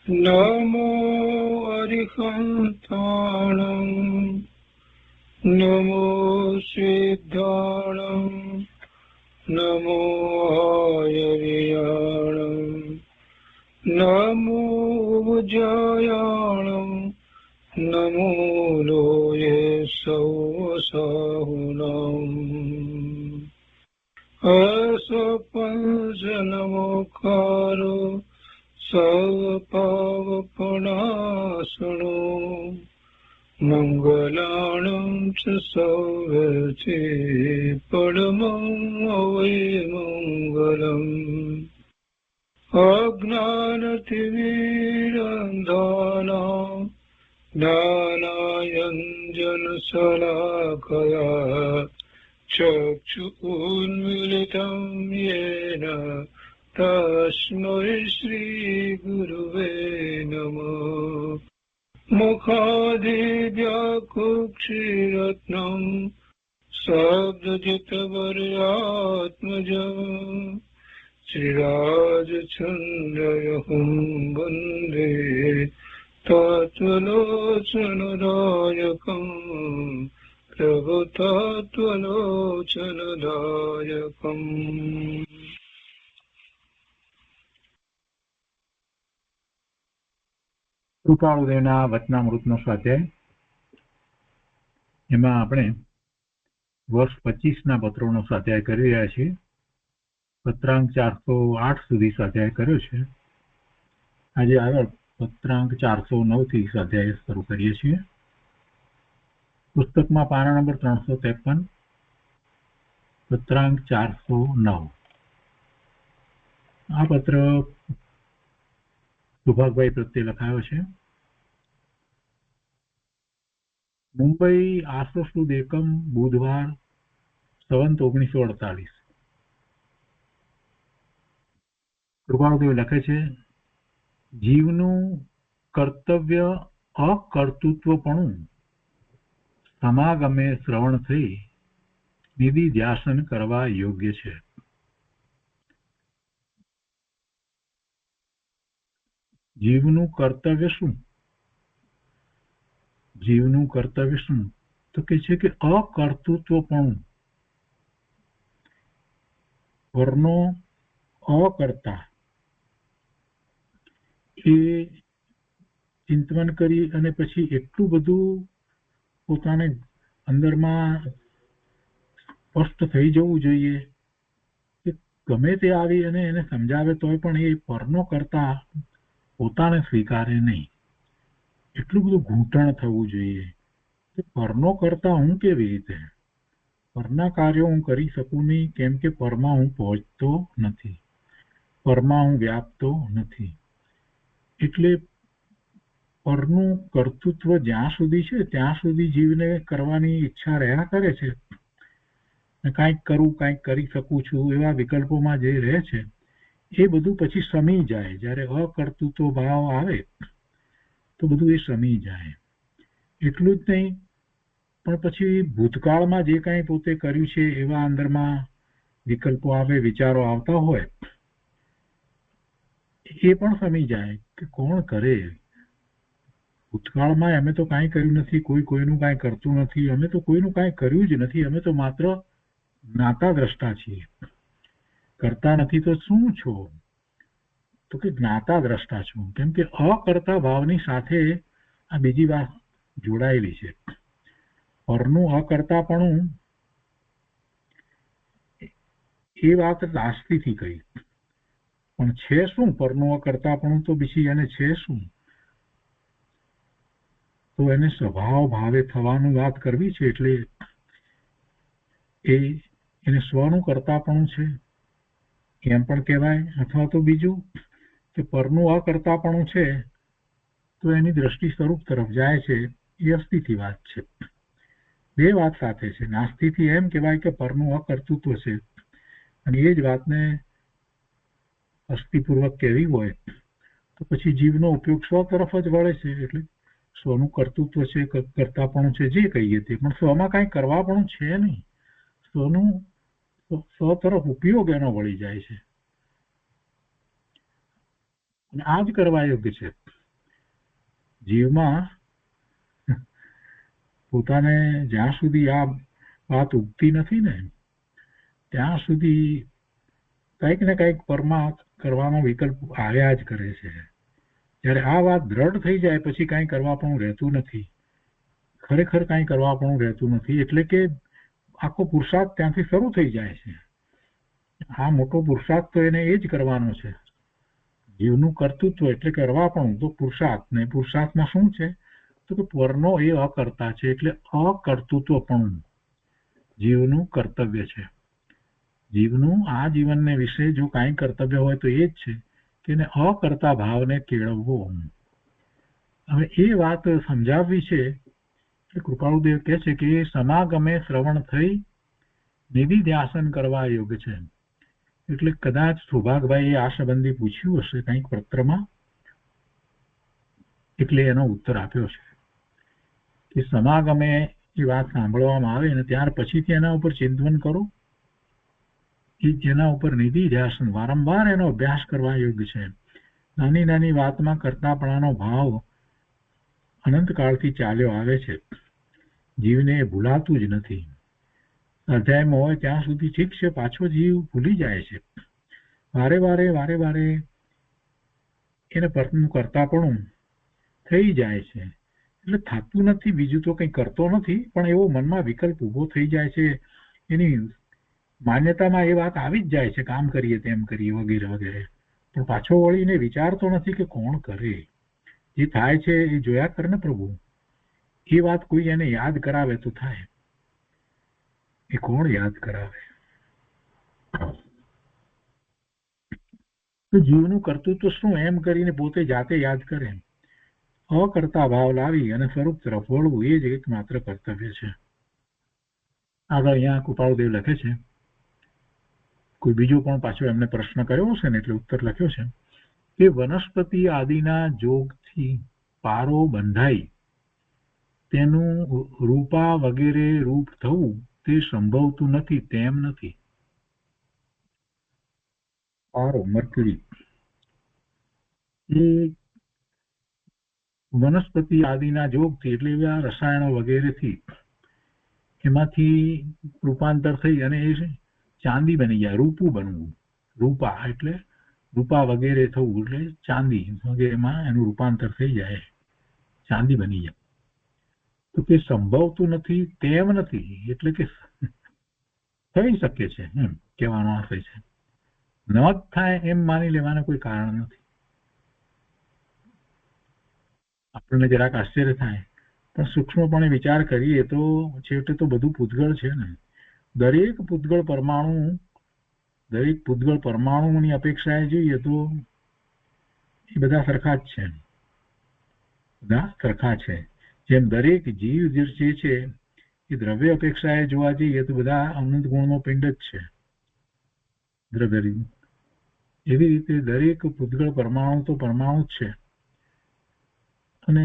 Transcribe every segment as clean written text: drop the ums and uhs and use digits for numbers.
નમો અરિહંતાણં નમો સિદ્ધાણં નમો આયર્યાણં નમો ઉજ્જયાણં નમો લોયે સૌસાહુનં અસપંચનમોકારો સર્વપાવપનાશનો મંગલાણં ચ સૌવર્ચે પરમં અવૈમંગલम् અજ્ઞાનતિમિરંધાનાં જ્ઞાનાંજનશલાકયા ચક્ષુન્મીલિतं येन તસ્મૈ શ્રીગુરુવે નમઃ મુખાદિવ્યાકુક્ષિરત્નં શબ્દજિતવર્યાત્મજં શ્રીરાજચन्द्रयहुं વन्दે તત્વલોચનદાયકં પ્રભુતત્વલોચનદાયકम् કૃપાળુદેવના વચનામૃતનો સ્વાધ્યાય. એમાં આપણે વર્ષ 25ના પત્રોનો સ્વાધ્યાય કરી રહ્યા છીએ. પત્રાંક 408 સુધી સ્વાધ્યાય કર્યો છે. આજે આગળ પત્રાંક 409 થી સ્વાધ્યાય શરૂ કરીએ છીએ. પુસ્તકમાં પાના નંબર 353, પત્રાંક 409. આ પત્ર સુભાગભાઈ પ્રત્યે લખાયો છે. મુંબઈ 800 સુદ એકમ, બુધવાર, સંવત 1948. કૃપાળુદેવ લખે છે, જીવનું કર્તવ્ય અકર્તૃત્વપણું સમાગમે શ્રવણ થઈ નિધિ ધ્યાસન કરવા યોગ્ય છે. જીવનું કર્તવ્ય શું? જીવનું કર્તવ્ય શું? તો કે છે કે અકર્તૃત્વપણું, પરનો અકર્તા, એ ચિંતન કરી અને પછી એટલું બધું પોતાને અંદરમાં સ્પષ્ટ થઈ જવું જોઈએ કે ગમે તે આવી અને એને સમજાવે તોય પણ એ પરનો કરતા પોતાને સ્વીકારે નહીં. એટલું બધું ઘૂંટણ થવું જોઈએ કે પરનો કરતા હું કેવી રીતે, પરના કાર્યો હું કરી શકું નહીં, કેમ કે પરમાં હું પહોંચતો નથી, પરમાં હું વ્યાપતો નથી. એટલે પરનું કર્તૃત્વ જ્યાં સુધી છે ત્યાં સુધી જીવને કરવાની ઈચ્છા રહ્યા કરે છે. કાંઈક કરું, કાંઈક કરી શકું છું, એવા વિકલ્પોમાં જે રહે છે એ બધું પછી શમી જાય. જ્યારે અકર્તૃત્વ ભાવ આવે તો બધું એ શમી જાય. એટલું જ નહીં, પણ પછી ભૂતકાળમાં જે કાંઈ પોતે કર્યું છે એવા અંદરમાં વિકલ્પો આવે, વિચારો આવતા હોય, એ પણ શમી જાય કે કોણ કરે. ભૂતકાળમાં અમે તો કાંઈ કર્યું નથી, કોઈ કોઈનું કાંઈ કરતું નથી, અમે તો કોઈનું કાંઈ કર્યું જ નથી, અમે તો માત્ર જ્ઞાતા દ્રષ્ટા છીએ. કરતા નથી તો શું છો? તો કે જ્ઞાતા દ્રષ્ટા છું. કેમ કે અકર્તા ભાવની સાથે આ બીજી વાત જોડાયેલી છે. પરનું અકર્તાપણું એ વાત નાસ્તીથી કહી, પણ છે શું પરનું અકર્તાપણું? તો બીજી એને છે શું? તો એને સ્વભાવ ભાવે થવાનું વાત કરવી છે. એટલે એને સ્વનું કરતાપણું છે એમ પણ કહેવાય. અથવા તો બીજું કે પરનું અકર્તાપણું છે તો એની દ્રષ્ટિ સ્વરૂપ તરફ જાય છે. એ અસ્થિથી વાત છે. બે વાત સાથે છે. નાસ્તિથી એમ કહેવાય કે પરનું અકર્તૃત્વ છે, અને એ જ વાતને અસ્થિપૂર્વક કહેવી હોય તો પછી જીવનો ઉપયોગ સ્વ તરફ જ વળે છે. એટલે સ્વનું કર્તૃત્વ છે, કરતાપણું છે, જે કહીએ તે, પણ સ્વમાં કાંઈ કરવાપણું છે નહીં. સ્વનું સ્વ તરફ ઉપયોગ એનો વળી જાય છે, અને આ જ કરવા યોગ્ય છે. જીવમાં પોતાને જ્યાં સુધી આ વાત ઉગતી નથી ને ત્યાં સુધી કંઈક ને કંઈક પરમાર્થ કરવાનો વિકલ્પ આવ્યા જ કરે છે. જ્યારે આ વાત દ્રઢ થઈ જાય પછી કાંઈ કરવા પણ રહેતું નથી, ખરેખર કાંઈ કરવા પણ રહેતું નથી. એટલે કે આખો પુરુષાર્થ ત્યાંથી શરૂ થઈ જાય છે. આ મોટો પુરુષાર્થ તો એને એ જ કરવાનો છે. જીવનું કર્તૃત્વ એટલે કરવા પણ તો પુરુષાર્થ, ને પુરુષાર્થમાં શું છે તો કે પરનો એ અકર્તા છે, એટલે અકર્તૃત્વ પણ જીવનું કર્તવ્ય છે. જીવનું આ જીવનને વિશે જો કાંઈ કર્તવ્ય હોય તો એ જ છે કે એને અકર્તા ભાવને કેળવવો. હવે એ વાત સમજાવવી છે એટલે કૃપાળુદેવ કહે છે કે સમાગમે શ્રવણ થઈ નિધિધ્યાસન કરવા યોગ્ય છે. એટલે કદાચ સૌભાગભાઈએ આ સંબંધી પૂછ્યું હશે કંઈક પત્રમાં, એટલે એનો ઉત્તર આપ્યો છે કે સમાગમે એ વાત સાંભળવામાં આવે ને ત્યાર પછીથી એના ઉપર ચિંતન કરો, એ જેના ઉપર નિધિધ્યાસન વારંવાર એનો અભ્યાસ કરવા યોગ્ય છે. નાની નાની વાતમાં કરતાપણાનો ભાવ અનંતકાળથી ચાલ્યો આવે છે. જીવને ભૂલાતું જ નથી. અધ્યાયમાં હોય ત્યાં સુધી ઠીક છે, પાછો જીવ ભૂલી જાય છે. વારે વારે એને પરનું કરતાપણું થઈ જાય છે. એટલે થતું નથી, બીજું તો કંઈ કરતો નથી, પણ એવો મનમાં વિકલ્પ ઊભો થઈ જાય છે. એની માન્યતામાં એ વાત આવી જ જાય છે, કામ કરીએ તેમ કરીએ વગેરે વગેરે. પણ પાછો વળીને વિચારતો નથી કે કોણ કરે. જે થાય છે એ જોયા કરે ને પ્રભુ. એ વાત કોઈ એને યાદ કરાવે તો થાય. એ કોણ યાદ કરાવે? તો જીવનું કર્તૃત્વ શું એમ કરીને પોતે જાતે યાદ કરે. અકર્તા ભાવ લાવી અને સ્વરૂપ તરફ વળવું એ જ એકમાત્ર કર્તવ્ય છે. આગળ અહીંયા કૃપાળુદેવ લખે છે, કોઈ બીજો પણ પાછો એમને પ્રશ્ન કર્યો હશે ને એટલે ઉત્તર લખ્યો છે કે વનસ્પતિ આદિના જોગથી પારો બંધાઈ તેનું રૂપા વગેરે રૂપ થવું તે સંભવતું નથી તેમ નથી. પારો મર્ક્યુરી એ વનસ્પતિ આદિના જોગથી એટલે એવા રસાયણો વગેરેથી એમાંથી રૂપાંતર થઈ અને એ ચાંદી બની જાય, રૂપું બનવું. રૂપા એટલે રૂપા વગેરે થવું એટલે ચાંદી વગેરેમાં એનું રૂપાંતર થઈ જાય, ચાંદી બની જાય. તો તે સંભવતું નથી તેમ નથી, એટલે કે થઈ શકે છે એમ કહેવાનો અર્થ છે. ન જ થાય એમ માની લેવાના કોઈ કારણ નથી. આપણને જરાક આશ્ચર્ય થાય, પણ સૂક્ષ્મપણે વિચાર કરીએ તો છેવટે તો બધું પૂતગળ છે ને. દરેક પૂતગળ પરમાણુની અપેક્ષાએ જોઈએ તો એ બધા સરખા જ છે. બધા સરખા છે. જેમ દરેક જીવ જે છે એ દ્રવ્ય અપેક્ષાએ જોવા જઈએ તો બધા અનંત ગુણનો પિંડ જ છે, દ્રવ્ય. એવી રીતે દરેક પૂતગળ પરમાણુ તો પરમાણુ જ છે. અને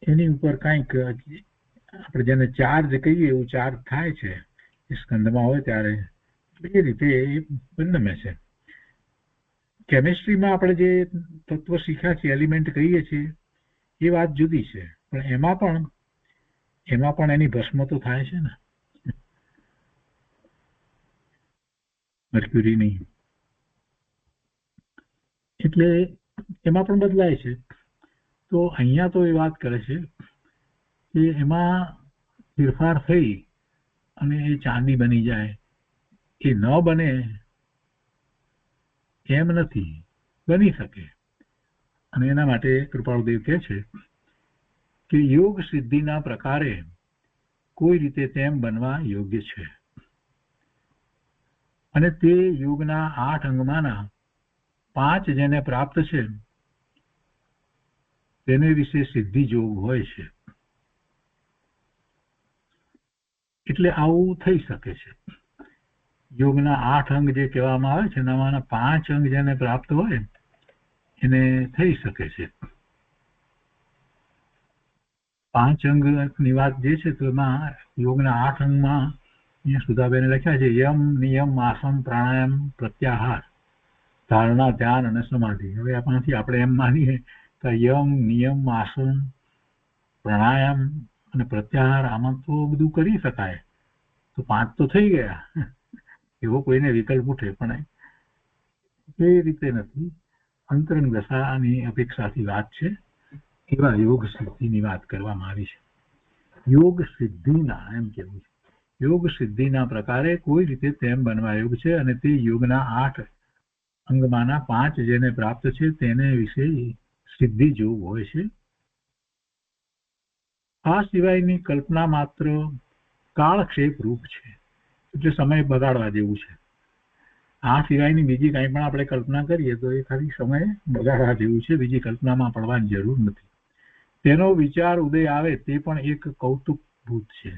એની ઉપર કંઈક આપણે જેને ચાર્જ કહીએ એવું ચાર્જ થાય છે એ સ્કંદમાં હોય ત્યારે. એ રીતે એ બંને છે. કેમિસ્ટ્રીમાં આપણે જે તત્વ શીખ્યા છે, એલિમેન્ટ કહીએ છીએ, એ વાત જુદી છે. પણ એમાં પણ એની ભસ્મ તો થાય છે ને, મર્ક્યુરીની. એટલે એમાં પણ બદલાય છે. તો અહીંયા તો એ વાત કરે છે કે એમાં ફેરફાર થઈ અને એ ચાંદી બની જાય. એ ન બને એમ નથી, બની શકે. અને એના માટે કૃપાળુદેવ કહે છે કે યોગ સિદ્ધિના પ્રકારે કોઈ રીતે તેમ બનવા યોગ્ય છે. અને તે યોગના 8 અંગમાંના 5 જેને પ્રાપ્ત છે તેને વિશે સિદ્ધિ જોગ હોય છે. એટલે આવું થઈ શકે છે. યોગના 8 અંગ જે કહેવામાં આવે છે એનામાંના 5 અંગ જેને પ્રાપ્ત હોય એને થઈ શકે છે. 5 અંગની વાત જે છે તો એમાં યોગના 8 અંગમાં અહીંયા સુધાબેને લખ્યા છે યમ, નિયમ, આસન, પ્રાણાયામ, પ્રત્યાહાર, ધારણા, ધ્યાન અને સમાધિ. હવે આમાંથી આપણે એમ માનીએ તો સંયમ, નિયમ, આસન, પ્રાણાયામ અને પ્રત્યાહાર, આમાં તો બધું કરી શકાય. તો 5 તો થઈ ગયા. એવો કોઈને વિકલ્પ ઉઠે, પણ એ રીતે નથી. અંતરંગ દશાની અપેક્ષાથી વાત છે. એવા યોગ સિદ્ધિની વાત કરવામાં આવી છે. યોગ સિદ્ધિના એમ કેવું છે, યોગ સિદ્ધિના પ્રકારે કોઈ રીતે તેમ બનવા યોગ છે, અને તે યોગના 8 અંગમાંના 5 જેને પ્રાપ્ત છે તેને વિશે સિદ્ધિ જોગ હોય છે. આ સિવાયની કલ્પના માત્ર કાળક્ષેપ રૂપ છે, એટલે સમય બગાડવા જેવું છે. આ સિવાયની બીજી કાંઈ પણ આપણે કલ્પના કરીએ તો એ ખાલી સમય બગાડવા જેવું છે, બીજી કલ્પનામાં પડવાની જરૂર નથી. તેનો વિચાર ઉદય આવે તે પણ એક કૌતુકભૂત છે.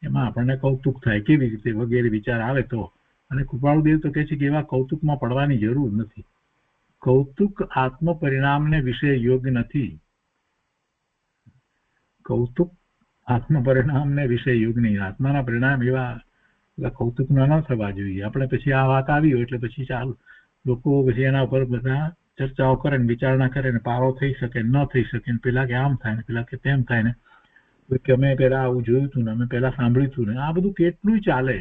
એમાં આપણને કૌતુક થાય, કેવી રીતે વગેરે વિચાર આવે તો. અને કૃપાળુદેવ તો કહે છે કે એવા કૌતુકમાં પડવાની જરૂર નથી. કૌતુક આત્મ પરિણામને વિશે યોગ્ય નથી. કૌતુક આત્મ પરિણામને વિશે યોગ નહીં. આત્માના પરિણામ એવા કૌતુકના ન થવા જોઈએ. આપણે પછી આ વાત આવી હોય એટલે પછી ચાલુ લોકો પછી એના ઉપર બધા ચર્ચાઓ કરે ને વિચારણા કરે ને પારો થઈ શકે ન થઈ શકે, પેલા કે આમ થાય ને પેલા કે તેમ થાય ને, કે અમે પેલા આવું જોયું હતું ને અમે પેલા સાંભળ્યું હતું ને, આ બધું કેટલું ચાલે,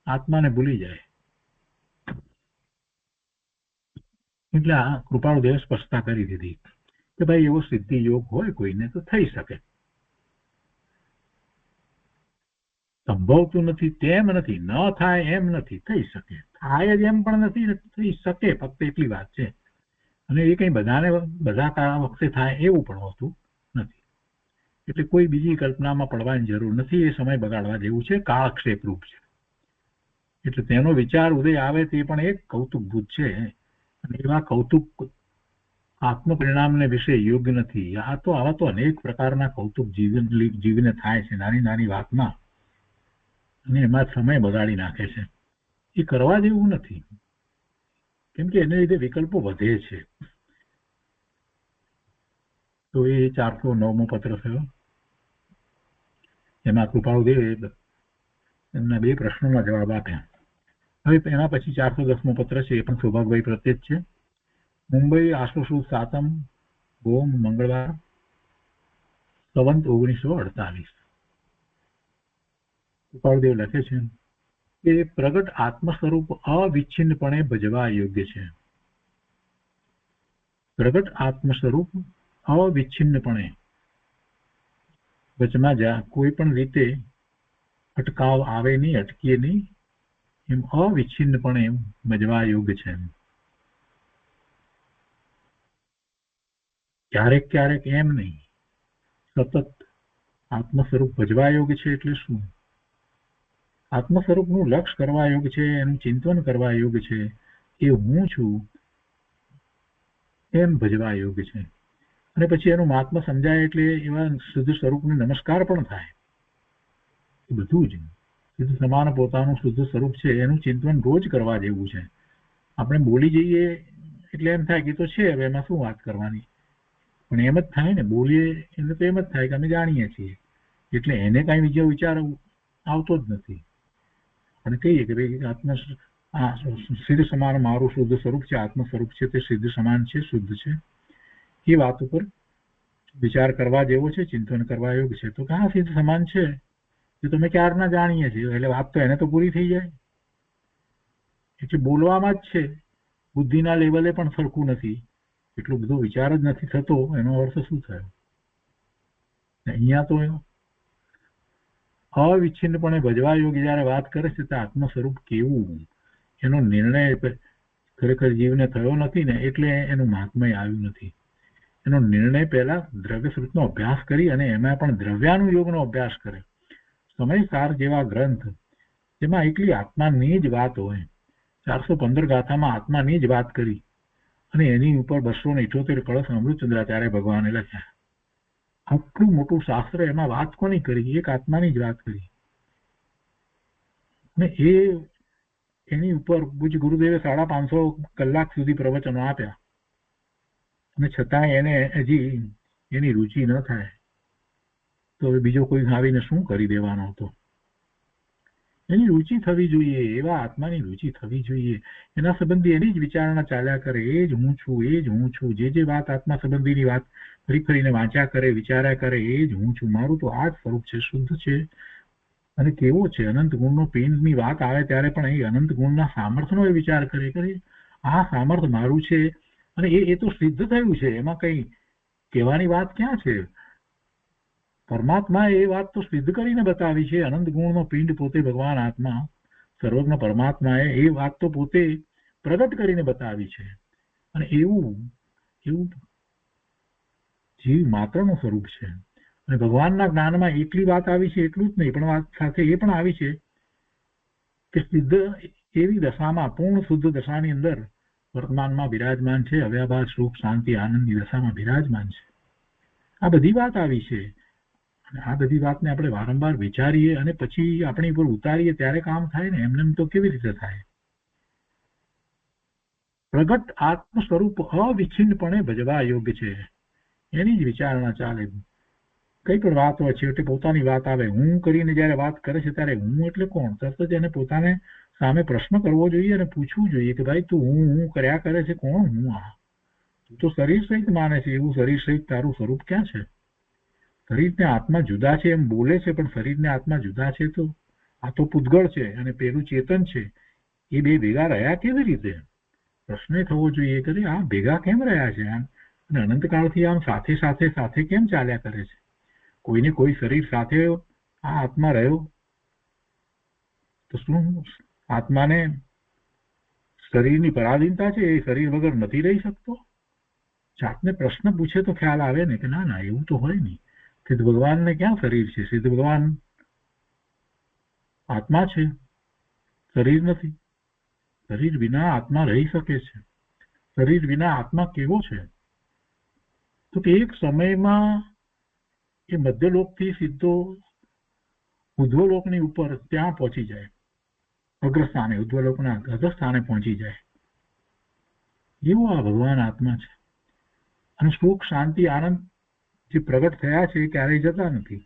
આત્માને ભૂલી જાય. એટલે આ કૃપાળુદેવ સ્પષ્ટતા કરી દીધી કે ભાઈ એવો સિદ્ધિ યોગ હોય કોઈને તો થઈ શકે. સંભવતું નથી તેમ નથી, ન થાય એમ નથી, થઈ શકે. થાય જ એમ પણ નથી, થઈ શકે, ફક્ત એટલી વાત છે. અને એ કઈ બધાને બધા વખતે થાય એવું પણ હોતું નથી. એટલે કોઈ બીજી કલ્પનામાં પડવાની જરૂર નથી. એ સમય બગાડવા જેવું છે, કાળક્ષેપ રૂપ છે. એટલે તેનો વિચાર ઉદય આવે તે પણ એક કૌતુકભૂત છે. અને એવા કૌતુક આત્મ પરિણામને વિશે યોગ્ય નથી. આવા તો અનેક પ્રકારના કૌતુક જીવને થાય છે, નાની નાની વાતમાં, અને એમાં સમય બગાડી નાખે છે. એ કરવા જેવું નથી, કેમ કે એને લીધે વિકલ્પો વધે છે. તો એ 409મો પત્ર થયો. એમાં કૃપાળુદેવ એમના 2 પ્રશ્નોના જવાબ આપ્યા. હવે એના પછી 410મો પત્ર છે, એ પણ સૌભાગભાઈ પ્રત્યે જ છે. મુંબઈ, આસો સુદ 7મ ગોમ, મંગળવાર, સંવંત 1948. કૃપાળુદેવ લખે છે કે પ્રગટ આત્મ સ્વરૂપ અવિચ્છિન્નપણે ભજવા યોગ્ય છે. પ્રગટ આત્મ સ્વરૂપ અવિચ્છિન્નપણે વચમાં કોઈ પણ રીતે અટકાવ આવે નહીં, અટકીએ નહીં, એમ અવિચ્છિન્નપણે ભજવા યોગ્ય છે. ક્યારેક ક્યારેક એમ નહીં, સતત આત્મ સ્વરૂપ ભજવા યોગ્ય છે. એટલે શું? આત્મ સ્વરૂપનું લક્ષ કરવા યોગ્ય છે, એનું ચિંતન કરવા યોગ્ય છે. એ હું છું એમ ભજવા યોગ્ય છે. અને પછી એનું મહાત્મા સમજાય એટલે એવા શુદ્ધ સ્વરૂપને નમસ્કાર પણ થાય. એ બધું જ શુદ્ધ સમાન પોતાનું શુદ્ધ સ્વરૂપ છે એનું ચિંતન રોજ કરવા જેવું છે. આપણે બોલી જઈએ એટલે એમ થાય કે તો છે, હવે એમાં શું વાત કરવાની. પણ એમ જ થાય ને, બોલીએ એટલે તો એમ જ થાય કે અમે જાણીએ છીએ, એટલે એને કાંઈ બીજો વિચાર આવતો જ નથી. અને કહીએ કે ભાઈ આત્મા સિદ્ધ સમાન મારું શુદ્ધ સ્વરૂપ છે, આત્મ સ્વરૂપ છે, તે સિદ્ધ સમાન છે, શુદ્ધ છે. એ વાત ઉપર વિચાર કરવા જેવો છે, ચિંતન કરવા યોગ્ય છે. તો ક્યાં સિદ્ધ સમાન છે એ તમે ક્યારના જાણીએ છીએ, એટલે વાત તો એને તો પૂરી થઈ જાય. એટલે બોલવામાં જ છે, બુદ્ધિના લેવલે પણ સરખું નથી, એટલો બધો વિચાર જ નથી થતો. એનો અર્થ શું થયો? અહીંયા તો અવિચ્છિન્નપણે ભજવા યોગ્ય જયારે વાત કરે છે તો આત્મ સ્વરૂપ કેવું એનો નિર્ણય ખરેખર જીવને થયો નથી ને, એટલે એનું મહાત્મય આવ્યું નથી. એનો નિર્ણય પહેલા દ્રવ્ય સ્વરૂપનો અભ્યાસ કરી અને એમાં પણ દ્રવ્યાનુયોગનો અભ્યાસ કરે. સમયસાર જેવા ગ્રંથ જેમાં એકલી આત્માની જ વાત હોય, 415 ગાથામાં આત્માની જ વાત કરી અને એની ઉપર 278 કળશ અમૃતચંદ્રાચાર્ય ભગવાને લખ્યા. આટલું મોટું શાસ્ત્ર, એમાં વાત કોની કરી? એક આત્માની જ વાત કરી. અને એની ઉપર પૂજ્ય ગુરુદેવે 550 કલાક સુધી પ્રવચનો આપ્યા, અને છતાં એને હજી એની રુચિ ન થાય તો બીજો કોઈ આવીને શું કરી દેવાનો હતો? એની રુચિ થવી જોઈએ, એવા આત્માની રુચિ થવી જોઈએ. એના સંબંધી એની જ વિચારણા ચાલ્યા કરે, એ જ હું છું, એ જ હું છું. જે વાત આત્મા સંબંધીની વાત ફરી ફરીને વાંચ્યા કરે, વિચાર્યા કરે, એ જ હું છું, મારું તો આ જ સ્વરૂપ છે, શુદ્ધ છે અને કેવો છે. અનંત ગુણનો પિંડની વાત આવે ત્યારે પણ એ અનંત ગુણના સામર્થ્યનો એ વિચાર કરે કે આ સામર્થ્ય મારું છે અને એ તો સિદ્ધ થયું છે, એમાં કઈ કહેવાની વાત ક્યાં છે. પરમાત્મા એ વાત તો સિદ્ધ કરીને બતાવી છે. અનંત ગુણનો પિંડ પોતે ભગવાન આત્મા સર્વજ્ઞ પરમાત્માએ એ વાત તો પોતે પ્રગટ કરીને બતાવી છે. અને એવું જીવ માત્રનું સ્વરૂપ છે. અને ભગવાનના જ્ઞાનમાં એટલી વાત આવી છે, એટલું જ નહીં પણ વાત સાથે એ પણ આવી છે કે સિદ્ધ એવી દશામાં, પૂર્ણ શુદ્ધ દશાની અંદર વર્તમાનમાં બિરાજમાન છે, અવ્યાભાસ સુખ શાંતિ આનંદની દશામાં બિરાજમાન છે. આ બધી વાત આવી છે. અને આ બધી વાતને આપણે વારંવાર વિચારીએ અને પછી આપણી ઉપર ઉતારીએ ત્યારે કામ થાય ને. એમને તો કેવી રીતે થાય? પ્રગટ આત્મ સ્વરૂપ અવિચ્છિન્નપણે ભજવા યોગ્ય છે, એની જ વિચારણા ચાલે. કઈ પણ વાત હોય છે એટલે પોતાની વાત આવે, હું કરીને જયારે વાત કરે છે ત્યારે હું એટલે કોણ? તરત જ એને પોતાને સામે પ્રશ્ન કરવો જોઈએ અને પૂછવું જોઈએ કે ભાઈ તું હું કર્યા કરે છે, કોણ હું? આ તું તો શરીર સહિત માને છે, એવું શરીર સહિત તારું સ્વરૂપ ક્યાં છે? શરીરને આત્મા જુદા છે એમ બોલે છે, પણ શરીરને આત્મા જુદા છે તો આ તો પૂતગળ છે અને પેલું ચેતન છે, એ બે ભેગા રહ્યા કેવી રીતે? પ્રશ્ન થવો જોઈએ કે આ ભેગા કેમ રહ્યા છે અને અનંતકાળથી આમ સાથે સાથે સાથે કેમ ચાલ્યા કરે છે? કોઈને કોઈ શરીર સાથે આ આત્મા રહ્યો તો શું આત્માને શરીરની પરાધીનતા છે? એ શરીર વગર નથી રહી શકતો? જાતને પ્રશ્ન પૂછે તો ખ્યાલ આવે ને કે ના ના, એવું તો હોય નહીં. સિદ્ધ ભગવાનને ક્યાં શરીર છે? સિદ્ધ ભગવાન આત્મા છે, શરીર નથી. શરીર વિના આત્મા રહી શકે છે. શરીર વિના આત્મા કેવો છે? તો કે એક સમયમાં એ મધ્યલોકથી સીધો ઉધ્વલોકની ઉપર ત્યાં પહોંચી જાય, અગ્રસ્થાને, ઉધ્વલોકના અગ્રસ્થાને પહોંચી જાય. એવો આ ભગવાન આત્મા છે. અને સુખ શાંતિ આનંદ જે પ્રગટ થયા છે એ ક્યારેય જતા નથી,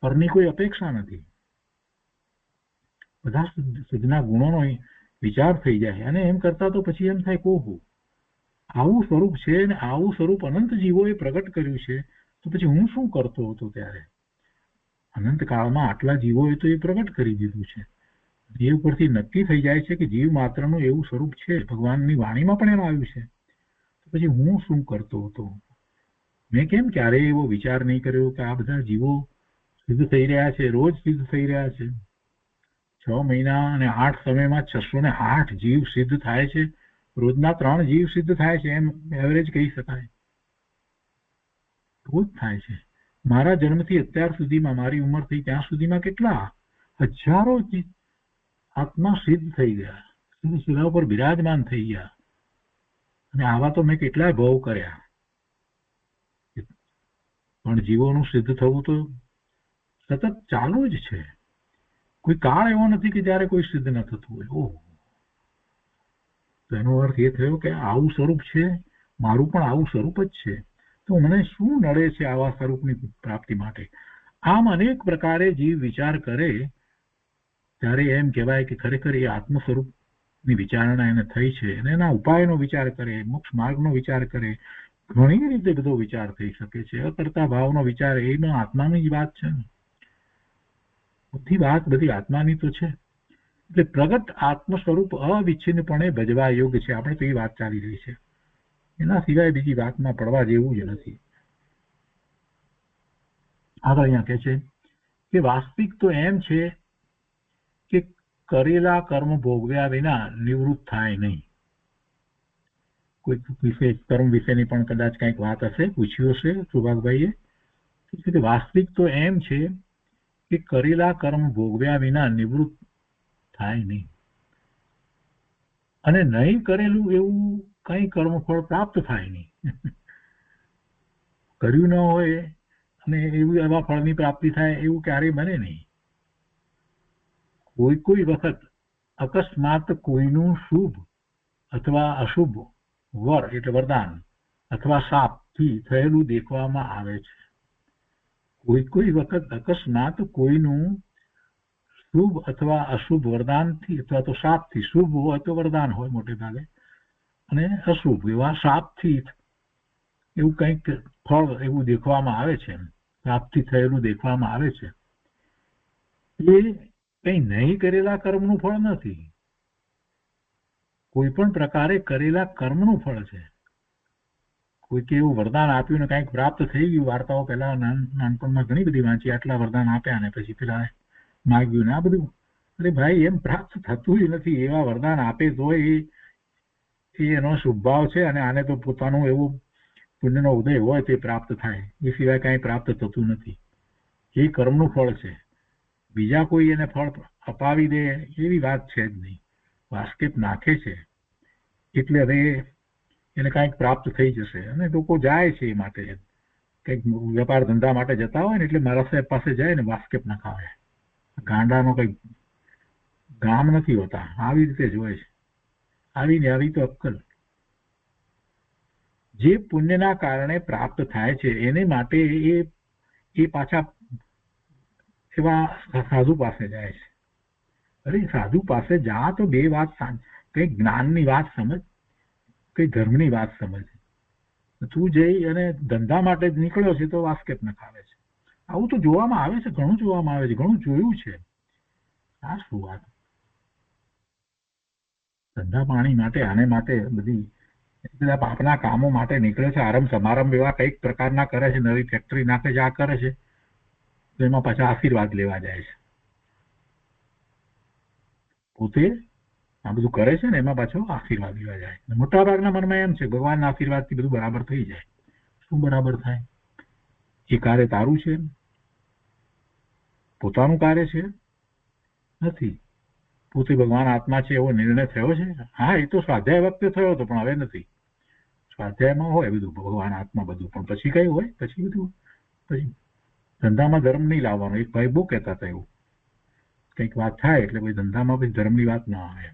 પરની કોઈ અપેક્ષા નથી. બધા સિદ્ધના ગુણોનો વિચાર થઈ જાય અને એમ કરતા તો પછી એમ થાય કોહો આવું સ્વરૂપ છે અને આવું સ્વરૂપ અનંત જીવોએ પ્રગટ કર્યું છે, તો પછી હું શું કરતો હતો ત્યારે? અનંત કાળમાં આટલા જીવોએ તો એ પ્રગટ કરી દીધું છે. એ ઉપરથી નક્કી થઈ જાય છે કે જીવ માત્રનું એવું સ્વરૂપ છે. ભગવાનની વાણીમાં પણ એમ આવ્યું છે. તો પછી હું શું કરતો હતો? મેં કેમ ક્યારેય એવો વિચાર નહીં કર્યો કે આ બધા જીવો સિદ્ધ થઈ રહ્યા છે, રોજ સિદ્ધ થઈ રહ્યા છે. 6 મહિના અને 8 સમયમાં 608 જીવ સિદ્ધ થાય છે. રોજના 3 જીવ સિદ્ધ થાય છે, એમ એવરેજ કહી શકાય. રોજ થાય છે. મારા જન્મથી અત્યાર સુધીમાં, મારી ઉંમર થઈ ત્યાં સુધીમાં કેટલા હજારો આત્મા સિદ્ધ થઈ ગયા, સિદ્ધ શિલા ઉપર બિરાજમાન થઈ ગયા. અને આવા તો મેં કેટલાય ભવ કર્યા. પણ જીવોનું સિદ્ધ થવું તો સતત ચાલુ જ છે. કોઈ કાળ એવો નથી કે જ્યારે કોઈ સિદ્ધ ન થતું હોય. ઓહ, તો એનો અર્થ એ થયો કે આવું સ્વરૂપ છે, મારું પણ આવું સ્વરૂપ જ છે. તો મને શું નડે છે આવા સ્વરૂપની પ્રાપ્તિ માટે? આમ અનેક પ્રકારે જીવ વિચાર કરે ત્યારે એમ કહેવાય કે ખરેખર એ આત્મ સ્વરૂપની વિચારણા એને થઈ છે. અને એના ઉપાયનો વિચાર કરે, મોક્ષ માર્ગનો વિચાર કરે, ઘણી રીતે બધો વિચાર થઈ શકે છે. અકર્તા ભાવનો વિચાર એમાં આત્માની જ વાત છે ને. બધી વાત બધી આત્માની તો છે. એટલે પ્રગટ આત્મ સ્વરૂપ અવિચ્છિન્નપણે ભજવા યોગ્ય છે. આપણે તો એ વાત ચાલી રહી છે. એના સિવાય બીજી વાતમાં પડવા જેવું જ નથી. આગળ અહીંયા કહે છે કે વાસ્તવિક તો એમ છે કે કરેલા કર્મ ભોગવ્યા વિના નિવૃત્ત થાય નહીં. કોઈ વિશે કર્મ વિશેની પણ કદાચ કંઈક વાત હશે, પૂછ્યું હશે સુભાગભાઈએ. વાસ્તવિક તો એમ છે કે કરેલા કર્મ ભોગવ્યા વિના નિવૃત્ત થાય નહીં. અને નહીં કરેલું એવું કઈ કર્મફળ પ્રાપ્ત થાય નહીં. કર્યું ન હોય અને એવું એવા ફળની પ્રાપ્તિ થાય એવું ક્યારેય બને નહીં. કોઈ વખત અકસ્માત કોઈનું શુભ અથવા અશુભ વર એટલે વરદાન અથવા શાપથી થયેલું દેખવામાં આવે છે. કોઈ વખત અકસ્માત કોઈનું શુભ અથવા અશુભ વરદાનથી અથવા તો શાપથી, શુભ હોય તો વરદાન હોય મોટે ભાગે, અને અશુભ એવા શાપથી એવું કંઈક ફળ એવું દેખવામાં આવે છે, શાપથી થયેલું દેખવામાં આવે છે. એ કંઈ નહીં કરેલા કર્મનું ફળ નથી, કોઈ પણ પ્રકારે કરેલા કર્મનું ફળ છે. કોઈકે એવું વરદાન આપ્યું ને કંઈક પ્રાપ્ત થઈ ગયું. વાર્તાઓ પહેલા નાનપણમાં ઘણી બધી વાંચી, આટલા વરદાન આપ્યા ને પછી પેલા માગ્યું ને આ બધું. અરે ભાઈ, એમ પ્રાપ્ત થતું જ નથી. એવા વરદાન આપે તો એનો શુભભાવ છે, અને આને તો પોતાનું એવું પુણ્યનો ઉદય હોય તે પ્રાપ્ત થાય, એ સિવાય કાંઈ પ્રાપ્ત થતું નથી. એ કર્મનું ફળ છે. બીજા કોઈ એને ફળ અપાવી દે એવી વાત છે જ નહીં. વાસ્કેપ નાખે છે એટલે હવે એને કાંઈક પ્રાપ્ત થઈ જશે, અને લોકો જાય છે એ માટે, કંઈક વેપાર ધંધા માટે જતા હોય ને એટલે મારા સાહેબ પાસે જાય ને વાસ્કેપ નખાવે. ગાંડાનો કંઈક ગામ નથી હોતા, આવી રીતે જ હોય છે. આવી તો અક્કલ. જે પુણ્યના કારણે પ્રાપ્ત થાય છે એને માટે એ પાછા એવા સાધુ પાસે જાય છે. અરે સાધુ પાસે જા તો બે વાત કઈ જ્ઞાનની વાત સમજ, કઈ ધર્મની વાત સમજ. તું જઈ અને ધંધા માટે જ નીકળ્યો છે તો વાસ્કેપ નખાવે છે. આવું તો જોવામાં આવે છે, ઘણું જોવામાં આવે છે, ઘણું જોયું છે. આ શું વાત? ધંધા પાણી માટે, આને માટે બધી બધા પાપના કામો માટે નીકળે છે. આરંભ સમારંભ એવા કઈક પ્રકારના કરે છે, નવી ફેક્ટરી નાખે છે, આ કરે છે, તો એમાં પાછા આશીર્વાદ લેવા જાય છે. પોતે આ બધું કરે છે ને એમાં પાછો આશીર્વાદ લેવા જાય. મોટા ભાગના મનમાં એમ છે ભગવાનના આશીર્વાદથી બધું બરાબર થઈ જાય. શું બરાબર થાય? એ કાર્ય તારું છે? પોતાનું કાર્ય છે? નથી. પોતે ભગવાન આત્મા છે એવો નિર્ણય થયો છે? હા, એ તો સ્વાધ્યાય વખતે થયો હતો, પણ હવે નથી. સ્વાધ્યાયમાં હોય બધું ભગવાન આત્મા બધું, પણ પછી કઈ હોય? પછી બધું પછી ધંધામાં ધર્મ નહીં લાવવાનો. એક ભાઈ બહુ કહેતા હતા એવું, કંઈક વાત થાય એટલે પછી ધંધામાં પછી ધર્મની વાત ના આવે.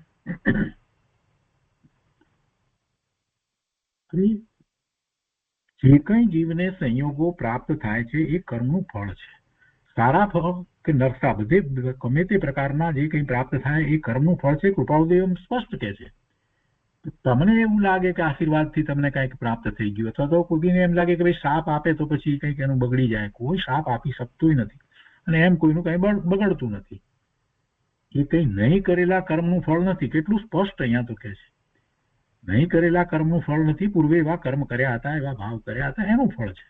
જે કંઈ જીવને સંયોગો પ્રાપ્ત થાય છે એ કર્મનું ફળ છે. સારા ફળ કે નરસા બધે ગમે તે પ્રકારના જે કંઈ પ્રાપ્ત થાય એ કર્મનું ફળ છે. કૃપાળુદેવ સ્પષ્ટ કહે છે. તમને એવું લાગે કે આશીર્વાદથી તમને કંઈક પ્રાપ્ત થઈ ગયું, અથવા તો કોઈને એમ લાગે કે ભાઈ શાપ આપે તો પછી કંઈક એનું બગડી જાય. કોઈ શાપ આપી શકતું નથી, અને એમ કોઈનું કંઈ બગડતું નથી. એ કંઈ નહીં કરેલા કર્મનું ફળ નથી. કેટલું સ્પષ્ટ અહીંયા તો કહે છે. નહીં કરેલા કર્મનું ફળ નથી. પૂર્વે એવા કર્મ કર્યા હતા, એવા ભાવ કર્યા હતા, એનું ફળ છે.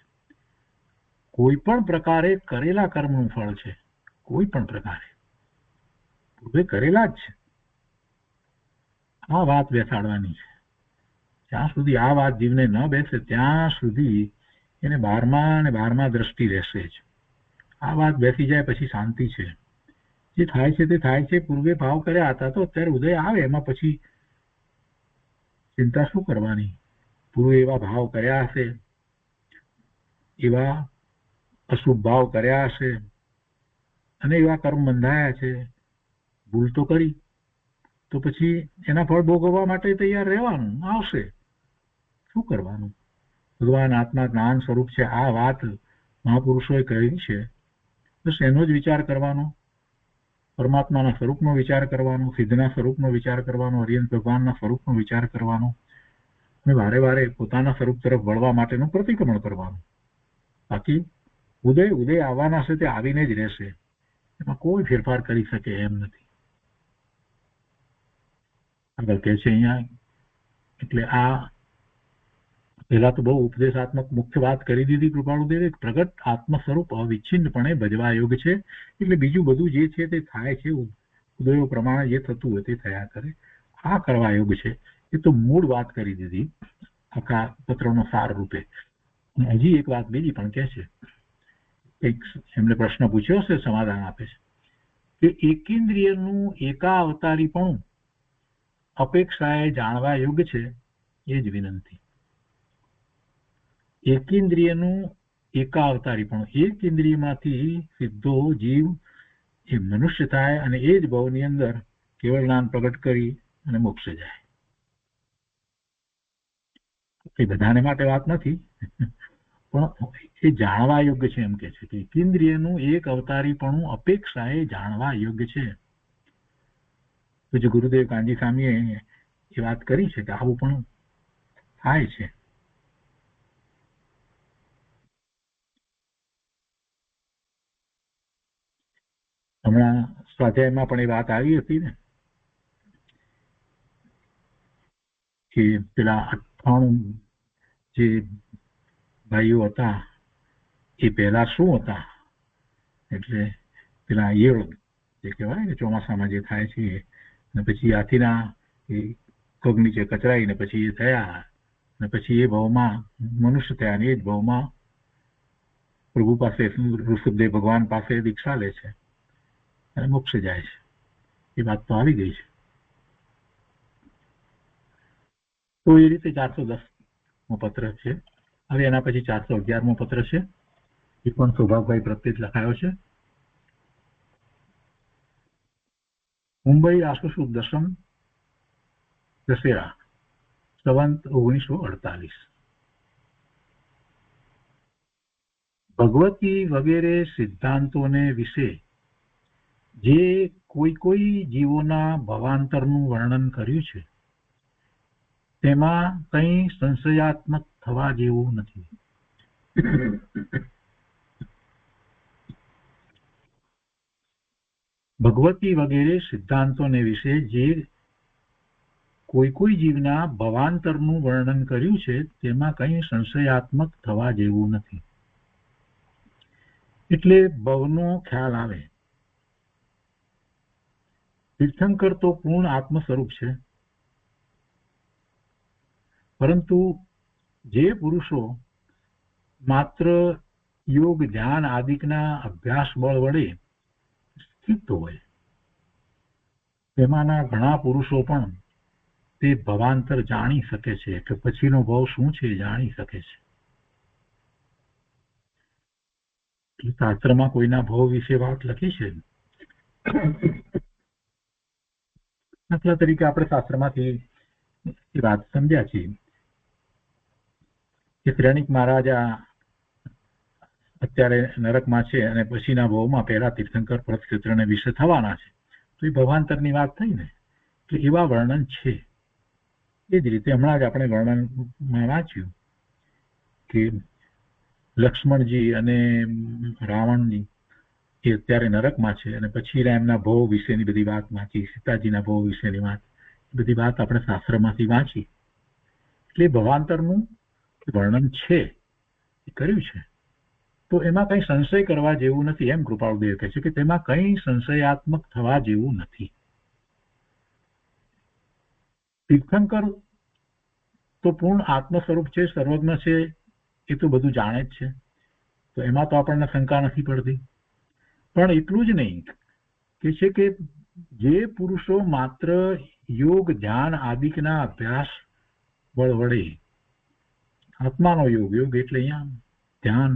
કોઈ પણ પ્રકારે કરેલા કર્મનું ફળ છે. કોઈ પણ પ્રકારે પૂર્વે કરેલા જ છે. આ વાત બેસાડવાની છે. જ્યાં સુધી આ વાત જીવને ન બેસે ત્યાં સુધી એને 12મા અને 12મા દ્રષ્ટિ રહેશે જ. આ વાત બેસી જાય પછી શાંતિ છે. જે થાય છે તે થાય છે. પૂર્વે ભાવ કર્યા હતા તો અત્યારે ઉદય આવે, એમાં પછી ચિંતા શું કરવાની? પૂર્વે એવા ભાવ કર્યા હશે, એવા અશુભ ભાવ કર્યા હશે, અને એવા કર્મ બંધાયા છે, ભૂલ તો કરી, તો પછી એના ફળ ભોગવવા માટે તૈયાર રહેવાનું. આવશે. શું કરવાનું? ભગવાન આત્મા જ્ઞાન સ્વરૂપ છે. આ વાત મહાપુરુષોએ કહી છે. બસ એનો જ વિચાર કરવાનો, પરમાત્માના સ્વરૂપનો વિચાર કરવાનો, સિદ્ધના સ્વરૂપનો વિચાર કરવાનો, હરિયંત ભગવાનના સ્વરૂપનો વિચાર કરવાનો, અને વારે વારે પોતાના સ્વરૂપ તરફ વળવા માટેનું પ્રતિક્રમણ કરવાનું. બાકી ઉદય આવવાના છે તે આવીને જ રહેશે. એમાં કોઈ ફેરફાર કરી શકે એમ નથી. આગળ કહે છે અહીંયા, એટલે આ પહેલા તો બહુ ઉપદેશાત્મક મુખ્ય વાત કરી દીધી કૃપાળુદેવે. પ્રગટ આત્મ સ્વરૂપ અવિચ્છિન્નપણે ભજવા યોગ છે. એટલે બીજું બધું જે છે તે થાય છે, ઉદયો પ્રમાણે જે થતું હોય તે થયા કરે. આ કરવા યોગ છે. એ તો મૂળ વાત કરી દીધી આખા પત્રનો સાર રૂપે. હજી એક વાત બીજી પણ કહે છે. એક એમને પ્રશ્ન પૂછ્યો છે, સમાધાન આપે છે કે એકેન્દ્રિયનું એકાવતારીપણું અપેક્ષાએ જાણવા યોગ્ય છે. એ જ વિનંતી. એકેન્દ્રિયનું એકાવતારીપણું, એક ઇન્દ્રિયમાંથી સીધો જીવ એ મનુષ્ય થાય અને એ જ ભાવની અંદર કેવળ જ્ઞાન પ્રગટ કરી અને મોક્ષે જાય. એ બધાને માટે વાત નથી, પણ એ જાણવા યોગ્ય છે એમ કે છે કે એકેન્દ્રિયનું એક અવતારીપણું અપેક્ષાએ જાણવા યોગ્ય છે. પૂજ્ય ગુરુદેવ કાનજી સ્વામીએ એ વાત કરી છે કે આવું પણ થાય છે. હમણાં સ્વાધ્યાયમાં પણ એ વાત આવી હતી ને કે પેલા 98 જે ભાઈઓ હતા એ પહેલા શું હતા, એટલે પેલા ઈયળ જે કહેવાય ને ચોમાસામાં જે થાય છે, અને પછી હાથીના પગ નીચે કચરાઈને પછી એ થયા, અને પછી એ ભાવમાં મનુષ્ય થયા, અને એ જ ભાવમાં પ્રભુ પાસે ઋષભદેવ ભગવાન પાસે દીક્ષા લે છે અને મોક્ષે જાય છે. એ વાત તો આવી ગઈ છે. તો એ રીતે 410મો પત્ર છે. હવે એના પછી 411મો પત્ર છે. એ પણ સૌભાગભાઈ પ્રત્યે જ લખાયો છે. મુંબઈ આશુ સુદ 10મ દશેરા સંવંત 1948. ભગવતી વગેરે સિદ્ધાંતોને વિશે જે કોઈ જીવોના ભવાંતરનું વર્ણન કર્યું છે તેમાં કંઈ સંશયાત્મક થવા જેવું નથી. ભગવતી વગેરે સિદ્ધાંતોને વિશે જે કોઈ જીવના ભવાંતરનું વર્ણન કર્યું છે તેમાં કંઈ સંશયાત્મક થવા જેવું નથી. એટલે ભવનો ખ્યાલ આવે. તીર્થંકર તો પૂર્ણ આત્મ સ્વરૂપ છે, પરંતુ જે પુરુષો માત્ર યોગ ધ્યાન આદિકના અભ્યાસ બળ વડે સ્થિત હોય તેમાંના ઘણા પુરુષો પણ તે ભવાંતર જાણી શકે છે કે પછીનો ભાવ શું છે જાણી શકે છે. શાસ્ત્રમાં કોઈના ભાવ વિશે વાત લખી છે. દાખલા તરીકે આપણે શાસ્ત્રમાંથી એ વાત સમજ્યા છીએ કે શ્રેણિક મહારાજા અત્યારે નરકમાં છે અને પછીના ભાવમાં પહેલા તીર્થંકર પરતક્ષેત્રને વિશે થવાના છે. તો એ ભવાંતરની વાત થઈ ને, કે એવા વર્ણન છે. એ જ રીતે હમણાં જ આપણે વર્ણનમાં વાંચ્યું કે લક્ષ્મણજી અને રાવણજી એ અત્યારે નરકમાં છે, અને પછી એમના ભાવ વિશેની બધી વાત વાંચી, સીતાજીના ભાવ વિશેની વાત, બધી વાત આપણે શાસ્ત્રમાંથી વાંચી. એટલે ભવાંતરનું વર્ણન છે એ કર્યું છે. તો એમાં કંઈ સંશય કરવા જેવું નથી, એમ કૃપાળુદેવ કહે છે કે તેમાં કંઈ સંશયાત્મક થવા જેવું નથી. તીર્થંકર તો પૂર્ણ આત્મ સ્વરૂપ છે, સર્વજ્ઞ છે, એ તો બધું જાણે જ છે, તો એમાં તો આપણને શંકા નથી પડતી. પણ એટલું જ નહીં કે છે કે જે પુરુષો માત્ર યોગ ધ્યાન આદિકના અભ્યાસ બળ વડે આત્માનો યોગ એટલે અહીંયા ધ્યાન,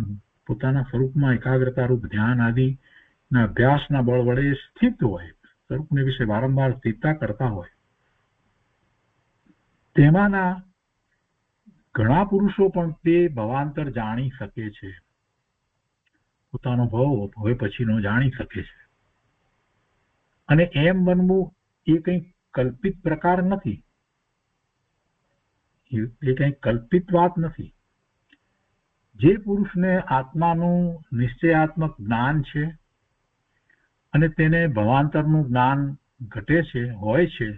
પોતાના સ્વરૂપમાં એકાગ્રતા રૂપ ધ્યાન આદિના અભ્યાસના બળ વડે સ્થિત હોય, સ્વરૂપને વિશે વારંવાર ચિંતા કરતા હોય, તેમાંના ઘણા પુરુષો પણ તે ભવાંતર જાણી શકે છે, પોતાનો ભાવ હવે પછીનો જાણી શકે છે. અને એમ બનવું એ કંઈ કલ્પિત પ્રકાર નથી, એ કંઈ કલ્પિત વાત નથી. જે પુરુષને આત્માનું નિશ્ચયાત્મક જ્ઞાન છે અને તેને ભવાંતરનું જ્ઞાન ઘટે છે, હોય છે,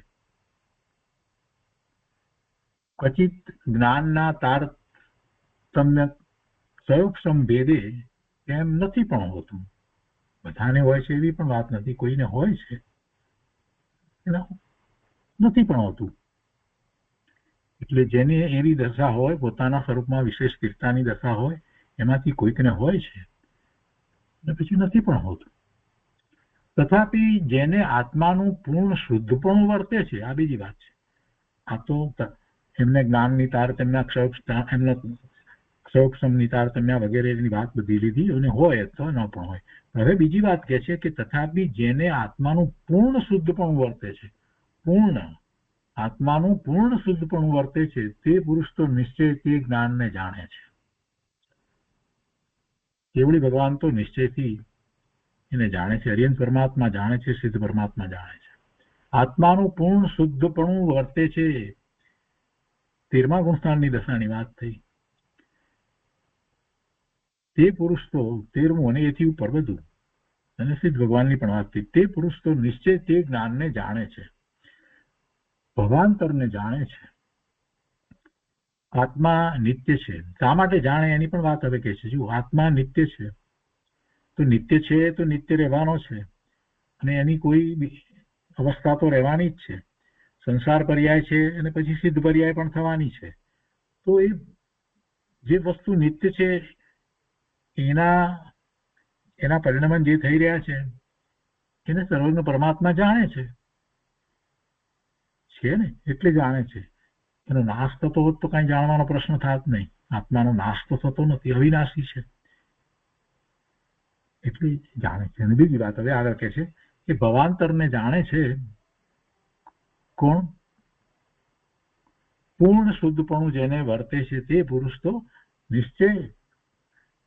ક્વચિત જ્ઞાનના તારતમ્ય સયોક્ષમ ભેદે એમ નથી પણ હોતું. બધાને હોય છે એવી પણ વાત નથી, કોઈને હોય છે, નથી પણ હોતું. એટલે જેની એવી દશા હોય, પોતાના સ્વરૂપમાં વિશેષ સ્થિરતાની દશા હોય, એમાંથી કોઈકને હોય છે અને પછી નથી પણ હોતું. તથાપિ જેને આત્માનું પૂર્ણ શુદ્ધપણું વર્તે છે, આ બીજી વાત છે. આ તો એમને જ્ઞાનની તારતમ્ય એમનો ક્ષોક્ષમની તારતમ્ય વગેરેની વાત બધી લીધી, અને હોય તો ન પણ હોય. હવે બીજી વાત કહે છે કે તથાપિ જેને આત્માનું પૂર્ણ શુદ્ધપણું વર્તે છે, આત્માનું પૂર્ણ શુદ્ધપણું વર્તે છે, તે પુરુષ તો નિશ્ચય તે જ્ઞાનને જાણે છે. કેવળી ભગવાન તો નિશ્ચયથી એને જાણે છે. અરિયંત પરમાત્મા જાણે છે, સિદ્ધ પરમાત્મા જાણે છે. આત્માનું પૂર્ણ શુદ્ધપણું વર્તે છે. 13મા ગુણસ્થાનની દશાની વાત થઈ. તે પુરુષ તો 13મું અને એથી ઉપર બધું અને સિદ્ધ ભગવાનની પણ વાત થઈ. તે પુરુષ તો નિશ્ચય તે જ્ઞાનને જાણે છે, ભવાંતરને જાણે છે. આત્મા નિત્ય છે. શા માટે જાણે એની પણ વાત હવે કહે છે. જો આત્મા નિત્ય છે તો નિત્ય રહેવાનો છે અને એની કોઈ અવસ્થા તો રહેવાની જ છે. સંસાર પર્યાય છે અને પછી સિદ્ધ પર્યાય પણ થવાની છે. તો એ જે વસ્તુ નિત્ય છે એના પરિણામ જે થઈ રહ્યા છે એને સર્વજ્ઞ પરમાત્મા જાણે છે ને, એટલે જાણે છે. એનો નાશ થતો હોત તો કઈ જાણવાનો પ્રશ્ન થાત નહીં. આત્માનો નાશ તો થતો નથી, અવિનાશી છે, એટલે જાણે છે. અને બીજી વાત હવે આગળ કહે છે કે ભવાંતરને જાણે છે કોણ? પૂર્ણ શુદ્ધપણું જેને વર્તે છે તે પુરુષ તો નિશ્ચય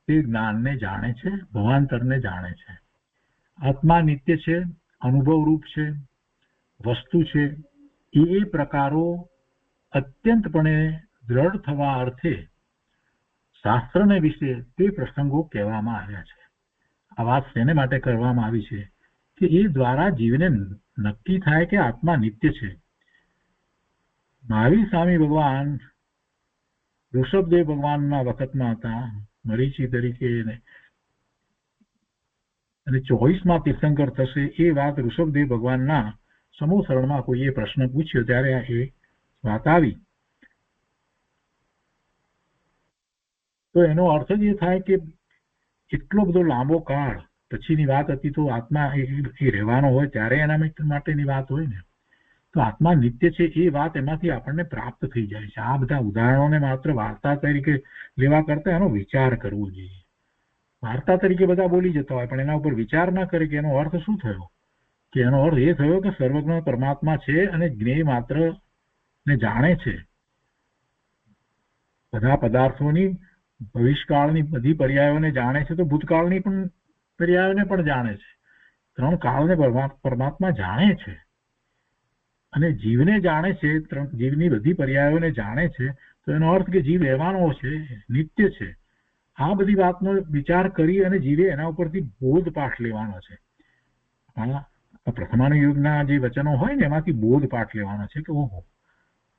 તે જ્ઞાનને જાણે છે, ભવાંતરને જાણે છે. આત્મા નિત્ય છે, અનુભવ રૂપ છે, વસ્તુ છે. એ પ્રકારો અત્યંતપણે દ્રઢ થવા અર્થે શાસ્ત્રને વિશે તે પ્રસંગો કહેવામાં આવ્યા છે. આ વાત શેને માટે કરવામાં આવી છે કે એ દ્વારા જીવને નક્કી થાય કે આત્મા નિત્ય છે. મહાવીર સ્વામી ભગવાન ઋષભદેવ ભગવાનના વખતમાં હતા, મરીચી તરીકે, અને 24મા તીર્થંકર થશે એ વાત ઋષભદેવ ભગવાનના સમોસરણમાં કોઈએ પ્રશ્ન પૂછ્યો ત્યારે એ વાત આવી. તો એનો અર્થ જ એ થાય કે એટલો બધો લાંબો કાળ પછીની વાત હતી, તો આત્મા એ રહેવાનો હોય ત્યારે એના માટેની વાત હોય ને. તો આત્મા નિત્ય છે એ વાત એમાંથી આપણને પ્રાપ્ત થઈ જાય છે. આ બધા ઉદાહરણોને માત્ર વાર્તા તરીકે લેવા કરતા એનો વિચાર કરવો જોઈએ. વાર્તા તરીકે બધા બોલી જતા હોય પણ એના ઉપર વિચાર ના કરે કે એનો અર્થ શું થયો. કે એનો અર્થ એ થયો કે સર્વજ્ઞ પરમાત્મા છે અને જ્ઞેય માત્ર ને જાણે છે. બધા પદાર્થોની ભવિષ્યકાળની બધી પર્યાયોને જાણે છે, તો ભૂતકાળની પણ પર્યાયોને પણ જાણે છે. 3 કાળને પરમાત્મા જાણે છે અને જીવને જાણે છે. જીવની બધી પર્યાયોને જાણે છે. તો એનો અર્થ કે જીવ રહેવાનો છે, નિત્ય છે. આ બધી વાતનો વિચાર કરી અને જીવે એના ઉપરથી બોધપાઠ લેવાનો છે. પ્રથમાનુયોગના જે વચનો હોય ને એમાંથી બોધપાઠ લેવાનો છે કે ઓહો,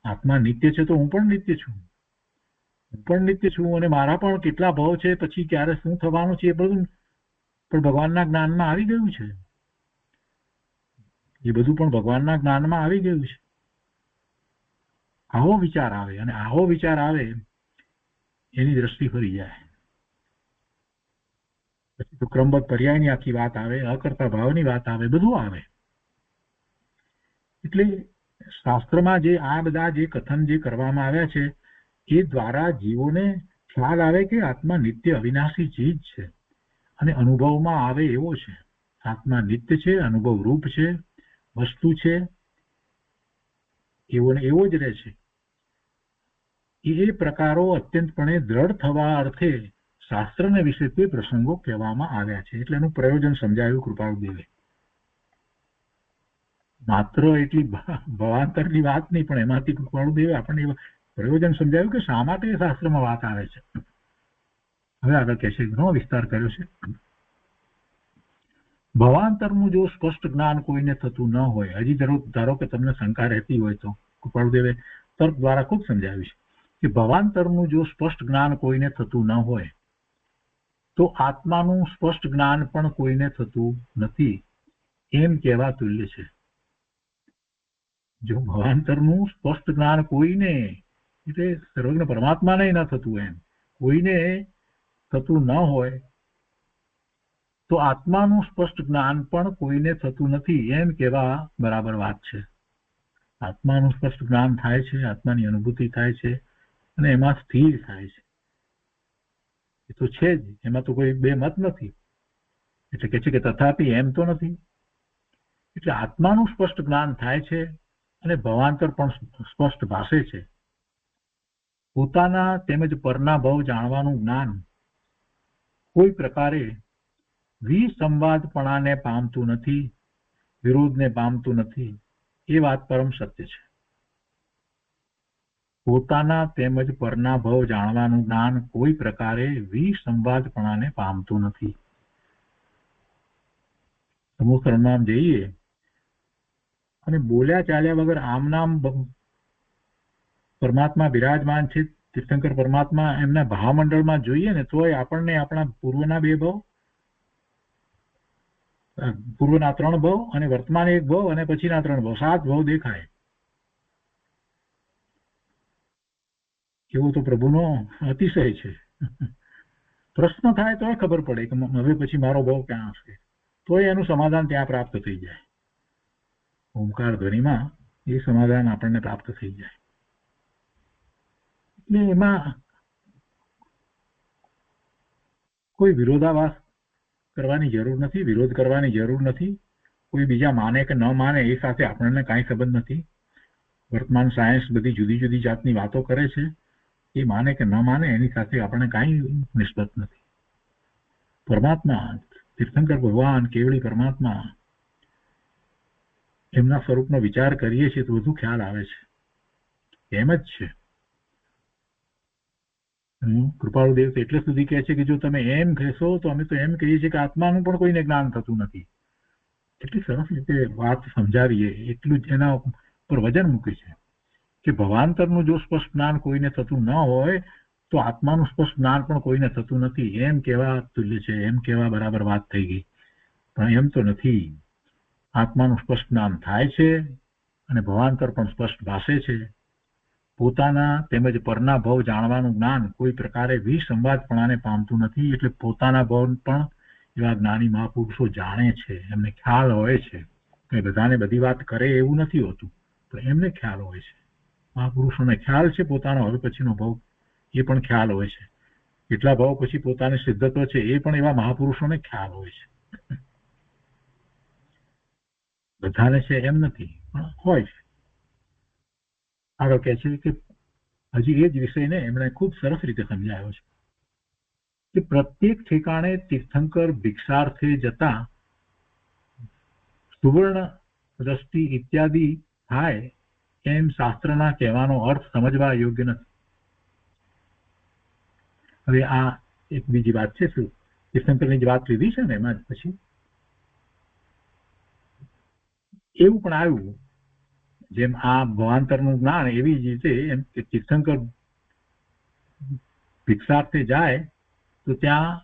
આત્મા નિત્ય છે તો હું પણ નિત્ય છું અને મારા પણ કેટલા ભાવ છે, પછી ક્યારે શું થવાનું છે એ બધું પણ ભગવાનના જ્ઞાનમાં આવી ગયું છે. એ બધું પણ ભગવાનના જ્ઞાનમાં આવી ગયું છે. આવો વિચાર આવે, અને આવો વિચાર આવે એની દ્રષ્ટિ ફરી જાય. પછી તો ક્રમબદ્ધ પર્યાયની આખી વાત આવે, અકર્તા ભાવની વાત આવે, બધું આવે. એટલે શાસ્ત્રમાં જે આ બધા જે કથન જે કરવામાં આવ્યા છે એ દ્વારા જીવોને ખ્યાલ આવે કે આત્મા નિત્ય અવિનાશી ચીજ છે અને અનુભવમાં આવે એવો છે. આત્મા નિત્ય છે, અનુભવ રૂપ છે, વસ્તુ છે, એવો ને એવો જ રહે છે. એ પ્રકારો અત્યંતપણે દ્રઢ થવા અર્થે શાસ્ત્રને વિશે તે પ્રસંગો કહેવામાં આવ્યા છે. એટલે એનું પ્રયોજન સમજાવ્યું કૃપાળુદેવે. માત્ર એટલી ભવાંતરની વાત નહીં, પણ એમાંથી કૃપાળુદેવે આપણને પ્રયોજન સમજાવ્યું કે શા માટે એ શાસ્ત્રમાં વાત આવે છે. હવે આગળ કહે છે, ઘણો વિસ્તાર કર્યો છે. ભવાંતરનું જો સ્પષ્ટ જ્ઞાન કોઈને થતું ન હોય, હજી ધારો કે તમને શંકા રહેતી હોય, તો કૃપાળુદેવે તર્ક દ્વારા ખુદ સમજાવ્યું છે કે ભવાંતરનું જો સ્પષ્ટ જ્ઞાન કોઈને થતું ન હોય તો આત્માનું સ્પષ્ટ જ્ઞાન પણ કોઈને થતું નથી એમ કહેવા તુલ્ય છે. જો ભવાંતરનું સ્પષ્ટ જ્ઞાન કોઈને, એટલે સર્વજ્ઞ પરમાત્માને ન થતું એમ કોઈને થતું ન હોય તો આત્માનું સ્પષ્ટ જ્ઞાન પણ કોઈને થતું નથી એમ કહેવા બરાબર વાત છે. આત્માનું સ્પષ્ટ જ્ઞાન થાય છે, આત્માની અનુભૂતિ થાય છે અને એમાં સ્થિર થાય છે. એ તો છે જ, એમાં તો કોઈ બે મત નથી. એટલે કે છે કે તથાપિ એમ તો નથી. એટલે આત્માનું સ્પષ્ટ જ્ઞાન થાય છે અને ભવાંતર પણ સ્પષ્ટ ભાષે છે. પોતાના તેમજ પરના ભાવ જાણવાનું જ્ઞાન કોઈ પ્રકારે વિસંવાદપણાને પામતું નથી, વિરોધને પામતું નથી. એ વાત પરમ સત્ય છે. પોતાના તેમજ પરના ભવ જાણવાનું જ્ઞાન કોઈ પ્રકારે વિસંવાદપણાને પામતું નથી. સમૂહ શરણમાં જઈએ અને બોલ્યા ચાલ્યા વગર આમ નામ પરમાત્મા બિરાજમાન છે, તીર્થંકર પરમાત્મા એમના ભાવમંડળમાં જોઈએ ને તોય આપણને આપણા પૂર્વના 2 ભવ, પૂર્વના 3 ભવ અને વર્તમાન 1 ભવ અને પછીના 3 ભવ, 7 ભવ દેખાય. એવો તો પ્રભુનો અતિશય છે. પ્રશ્ન થાય તો ખબર પડે કે હવે પછી મારો ભવ ક્યાં હશે, તોય એનું સમાધાન ત્યાં પ્રાપ્ત થઈ જાય. ઓમકાર ધ્વનિમાં એ સમાધાન આપણને પ્રાપ્ત થઈ જાય. એટલે એમાં કોઈ વિરોધાભાસ કરવાની જરૂર નથી, વિરોધ કરવાની જરૂર નથી. કોઈ બીજા માને કે ન માને એ સાથે આપણને કાંઈ સંબંધ નથી. વર્તમાન સાયન્સ બધી જુદી જુદી જાતની વાતો કરે છે, એ માને કે ન માને એની સાથે આપણને કાંઈ નિસ્બત નથી. પરમાત્મા તીર્થંકર ભગવાન કેવળી પરમાત્મા એમના સ્વરૂપનો વિચાર કરીએ છીએ તો વધુ ખ્યાલ આવે છે. એમ જ છે. કૃપાળુદેવ તો એટલે સુધી કહે છે કે જો તમે એમ કહેશો તો અમે તો એમ કહીએ છીએ કે આત્માનું પણ કોઈને જ્ઞાન થતું નથી. એટલી સરસ રીતે વાત સમજાવીએ એટલું જ એના પર વજન મૂકે છે કે ભવાંતરનું જો સ્પષ્ટ જ્ઞાન કોઈને થતું ન હોય તો આત્માનું સ્પષ્ટ જ્ઞાન પણ કોઈને થતું નથી. એમ કહેવા તુલ્ય છે, એમ કહેવા બરાબર વાત થઈ ગઈ. પણ એમ તો નથી. આત્માનું સ્પષ્ટ જ્ઞાન થાય છે અને ભવાંતર પણ સ્પષ્ટ ભાષે છે. પોતાના તેમજ પરના ભવ જાણવાનું જ્ઞાન કોઈ પ્રકારે વિસંવાદપણાને પામતું નથી. એટલે પોતાના ભવ પણ એવા જ્ઞાની મહાપુરુષો જાણે છે, એમને ખ્યાલ હોય છે. કઈ બધાને બધી વાત કરે એવું નથી હોતું, પણ એમને ખ્યાલ હોય છે. મહાપુરુષોને ખ્યાલ છે પોતાનો હવે પછીનો ભવ, એ પણ ખ્યાલ હોય છે. કેટલા ભાવ પછી પોતાની સિદ્ધત્વ છે એ પણ એવા મહાપુરુષોને ખ્યાલ હોય છે. બધાને છે એમ નથી, પણ હોય છે. આગળ કહે છે કે હજી એ જ વિષયને એમણે ખૂબ સરસ રીતે સમજાયો છે કે પ્રત્યેક ઠેકાણે તીર્થંકર ભિક્ષાર્થે જતા સુવર્ણ દ્રષ્ટિ ઇત્યાદિ થાય એમ શાસ્ત્રના કહેવાનો અર્થ સમજવા યોગ્ય નથી. હવે આ એક બીજી વાત છે. શું તીર્થંકરની જ વાત લીધી છે ને એમાં પછી એવું પણ આવ્યું, જેમ આ ભવાંતરનું જ્ઞાન એવી જ રીતે એમ કે તીર્થંકર ભિક્ષાર્થે જાય તો ત્યાં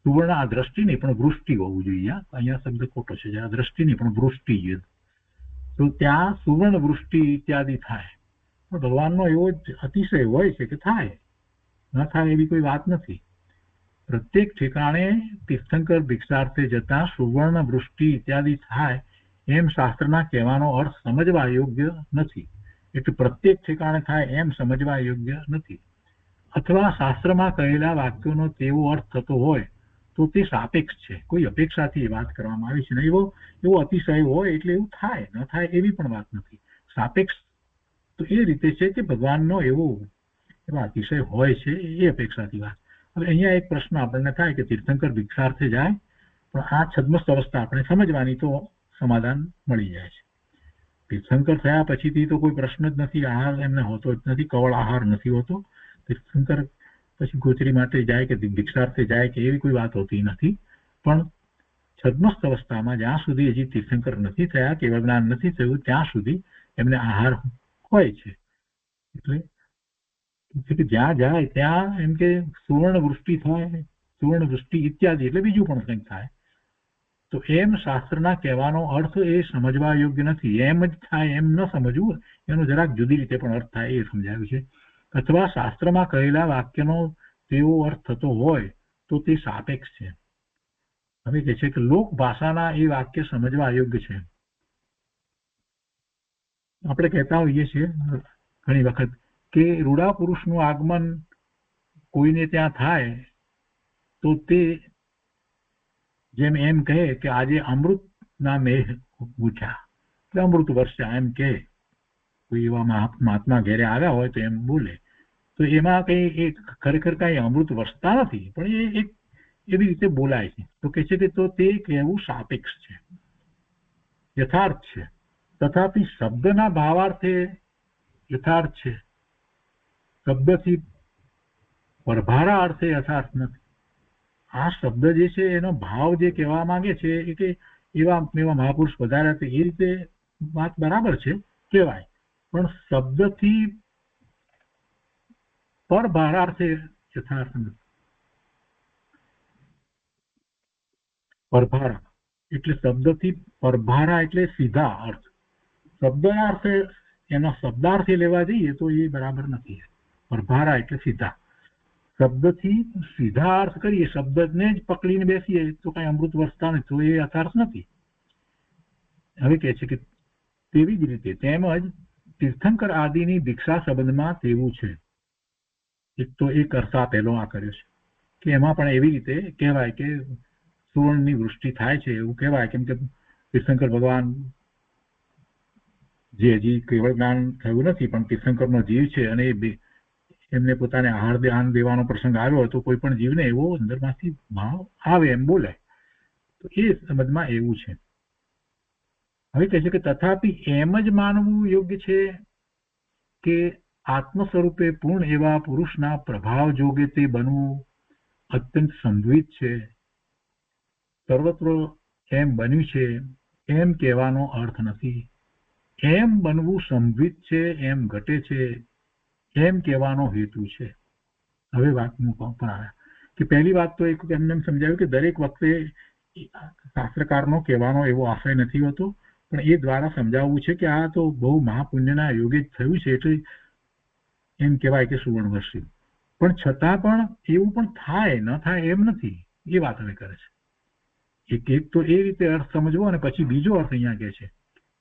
સુવર્ણ આ દ્રષ્ટિની પણ વૃષ્ટિ હોવું જોઈએ. અહીંયા શબ્દ ખોટો છે, આ દ્રષ્ટિની પણ વૃષ્ટિ, તો ત્યાં સુવર્ણ વૃષ્ટિ ઇત્યાદિ થાય. પણ ભગવાનનો એવો જ અતિશય હોય છે કે થાય, ન થાય એવી કોઈ વાત નથી. પ્રત્યેક ઠેકાણે તીર્થંકર ભિક્ષાર્થે જતા સુવર્ણ વૃષ્ટિ ઇત્યાદિ થાય એમ શાસ્ત્રના કહેવાનો અર્થ સમજવા યોગ્ય નથી. એટલે પ્રત્યેક ઠેકાણે થાય એમ સમજવા યોગ્ય નથી. અથવા શાસ્ત્રમાં કહેલા વાક્યોનો તેવો અર્થ થતો હોય તો તે સાપેક્ષ છે, કોઈ અપેક્ષાથી વાત કરવામાં આવી છે ને. એવો અતિશય હોય એટલે એવું થાય, ન થાય એવી પણ વાત નથી. સાપેક્ષ તો એ રીતે છે કે ભગવાનનો એવો અતિશય હોય છે, એ અપેક્ષાથી વાત. હવે અહીંયા એક પ્રશ્ન આપણને થાય કે તીર્થંકર ભિક્ષાર્થે જાય, પણ આ છદ્મસ્ત અવસ્થા આપણે સમજવાની તો સમાધાન મળી જાય છે. તીર્થંકર થયા પછીથી તો કોઈ પ્રશ્ન જ નથી, આહાર એમને હોતો જ નથી, કવળ આહાર નથી હોતો. તીર્થંકર પછી ગોચરી માટે જાય કે ભિક્ષાર્થે જાય કે એવી કોઈ વાત હોતી નથી. પણ છદ્મસ્ત અવસ્થામાં જ્યાં સુધી હજી તીર્થંકર નથી થયા, કેવળ જ્ઞાન નથી થયું, ત્યાં સુધી એમને આહાર હોય છે. એટલે જ્યાં જાય ત્યાં એમ કે સુવર્ણ વૃષ્ટિ થાય, સુવર્ણ વૃષ્ટિ ઇત્યાદિ એટલે બીજું પણ કંઈક થાય. તો એમ શાસ્ત્રના કહેવાનો અર્થ એ સમજવા યોગ્ય નથી. એમ જ થાય એમ ન સમજવું, એનો જરાક જુદી રીતે પણ અર્થ થાય એ સમજાવ્યું છે. અથવા શાસ્ત્રમાં કહેલા વાક્યનો તેવો અર્થ થતો હોય તો તે સાપેક્ષ છે. હવે કહે છે કે લોક ભાષાના એ વાક્ય સમજવા અયોગ્ય છે. આપણે કહેતા હોઈએ છીએ ઘણી વખત કે રૂડા પુરુષનું આગમન કોઈને ત્યાં થાય તો તે જેમ એમ કહે કે આજે અમૃતના મેઘ પૂછ્યા, એટલે અમૃત વર્ષા એમ કહે. કોઈ એવા મહાત્મા ઘેરે આવ્યા હોય તો એમ બોલે, તો એમાં કઈ ખરેખર કઈ અમૃત વરસતા નથી, પણ એ એક એવી રીતે બોલાય છે. તો કહે છે કે તો તે કહેવું સાપેક્ષ છે, યથાર્થ છે. તથાપિ શબ્દના ભાવાર્થે યથાર્થ છે, શબ્દથી પરભારા અર્થે યથાર્થ નથી. આ શબ્દ જે છે એનો ભાવ જે કહેવા માંગે છે એ કે એવા મહાપુરુષ પધાર્યા છે એ રીતે વાત બરાબર છે કહેવાય, પણ શબ્દથી પરભારાર્થે યથાર્થ નથી. પરભારા એટલે શબ્દથી પરભારા એટલે સીધા અર્થ, શબ્દના અર્થે એનો શબ્દાર્થે લેવા જઈએ તો એ બરાબર નથી. પરભારા એટલે સીધા, શબ્દથી સીધા અર્થ કરીએ, શબ્દને જ પકડીને બેસીએ તો કઈ અમૃત વર્ષતા નથી, તો એ યથાર્થ નથી. હવે કહે છે કે તેવી જ રીતે તેમજ તીર્થંકર આદિની દીક્ષા સંબંધમાં તેવું છે. એક તો એક અર્થા પહેલો આ કર્યો છે કે એમાં પણ એવી રીતે કહેવાય કે સુવર્ણની વૃષ્ટિ થાય છે એવું કહેવાય, કેમ કે તીર્થંકર ભગવાન જે હજી કેવળ જ્ઞાન થયું નથી પણ તીર્થંકરનો જીવ છે અને એમને પોતાને આહાર દાન દેવાનો પ્રસંગ આવ્યો તો કોઈ પણ જીવને એવો અંદરમાંથી ભાવ આવે એમ બોલે, તો એ સંબંધમાં એવું છે. હવે કહે છે કે તથાપિ એમ જ માનવું યોગ્ય છે કે આત્મ સ્વરૂપે પૂર્ણ એવા પુરુષના પ્રભાવ જોગે તે બનવું અત્યંત સંભવિત છે, સર્વત્ર એમ બન્યું છે એમ કહેવાનો અર્થ નથી. એમ બનવું સંભવિત છે, એમ ઘટે છે એમ કહેવાનો હેતુ છે. હવે વાતનું પણ આવ્યા કે પહેલી વાત તો એક એમને એમ સમજાવ્યું કે દરેક વખતે શાસ્ત્રકારનો કહેવાનો એવો આશય નથી હોતો, પણ એ દ્વારા સમજાવવું છે કે આ તો બહુ મહાપુણ્યના યોગે જ થયું છે એટલે એમ કહેવાય કે સુવર્ણ વર્ષી, પણ છતાં પણ એવું પણ થાય ન થાય એમ નથી, એ વાત હવે કરે છે. એક તો એ રીતે અર્થ સમજવો અને પછી બીજો અર્થ અહીંયા કહે છે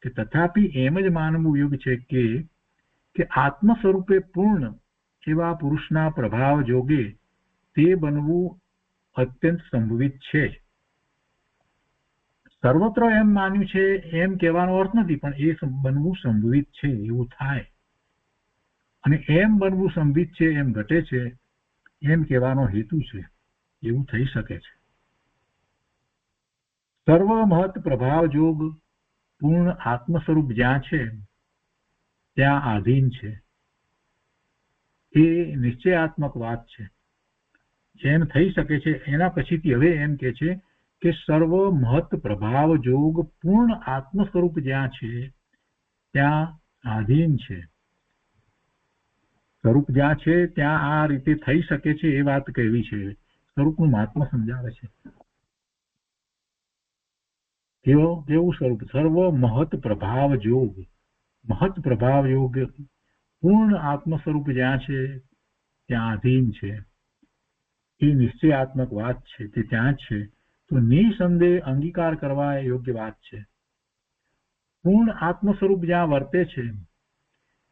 કે તથાપિ એમ જ માનવું યોગ્ય છે કે આત્મ સ્વરૂપે પૂર્ણ એવા પુરુષના પ્રભાવ જોગે તે બનવું અત્યંત સંભવિત છે. સર્વત્ર એમ માન્યું છે એમ કહેવાનો અર્થ નથી, પણ એ બનવું સંભવિત છે એવું થાય, અને એમ બનવું સંભવિત છે એમ ઘટે છે એમ કહેવાનો હેતુ છે, એવું થઈ શકે છે. સર્વ મહત પ્રભાવ જોગ પૂર્ણ આત્મ સ્વરૂપ જ્યાં છે ત્યાં આધીન છે, એ નિશ્ચયાત્મક વાત છે. એમ થઈ શકે છે એના પછીથી હવે એમ કે છે કે સર્વ મહત પ્રભાવ જોગ પૂર્ણ આત્મ સ્વરૂપ જ્યાં છે ત્યાં આધીન છે. સ્વરૂપ જ્યાં છે ત્યાં આ રીતે થઈ શકે છે એ વાત કહેવી છે. સ્વરૂપનું મહાત્મ સમજાવે છે. કેવું સ્વરૂપ? સર્વ મહત પ્રભાવ જોગ, મહત પ્રભાવ યોગ પૂર્ણ આત્મ સ્વરૂપ જ્યાં છે ત્યાં આધીન છે, એ નિશ્ચયાત્મક વાત છે તે ત્યાં જ છે, તો નિસંદેહ અંગીકાર કરવા યોગ્ય વાત છે. પૂર્ણ આત્મ સ્વરૂપ જ્યાં વર્તે છે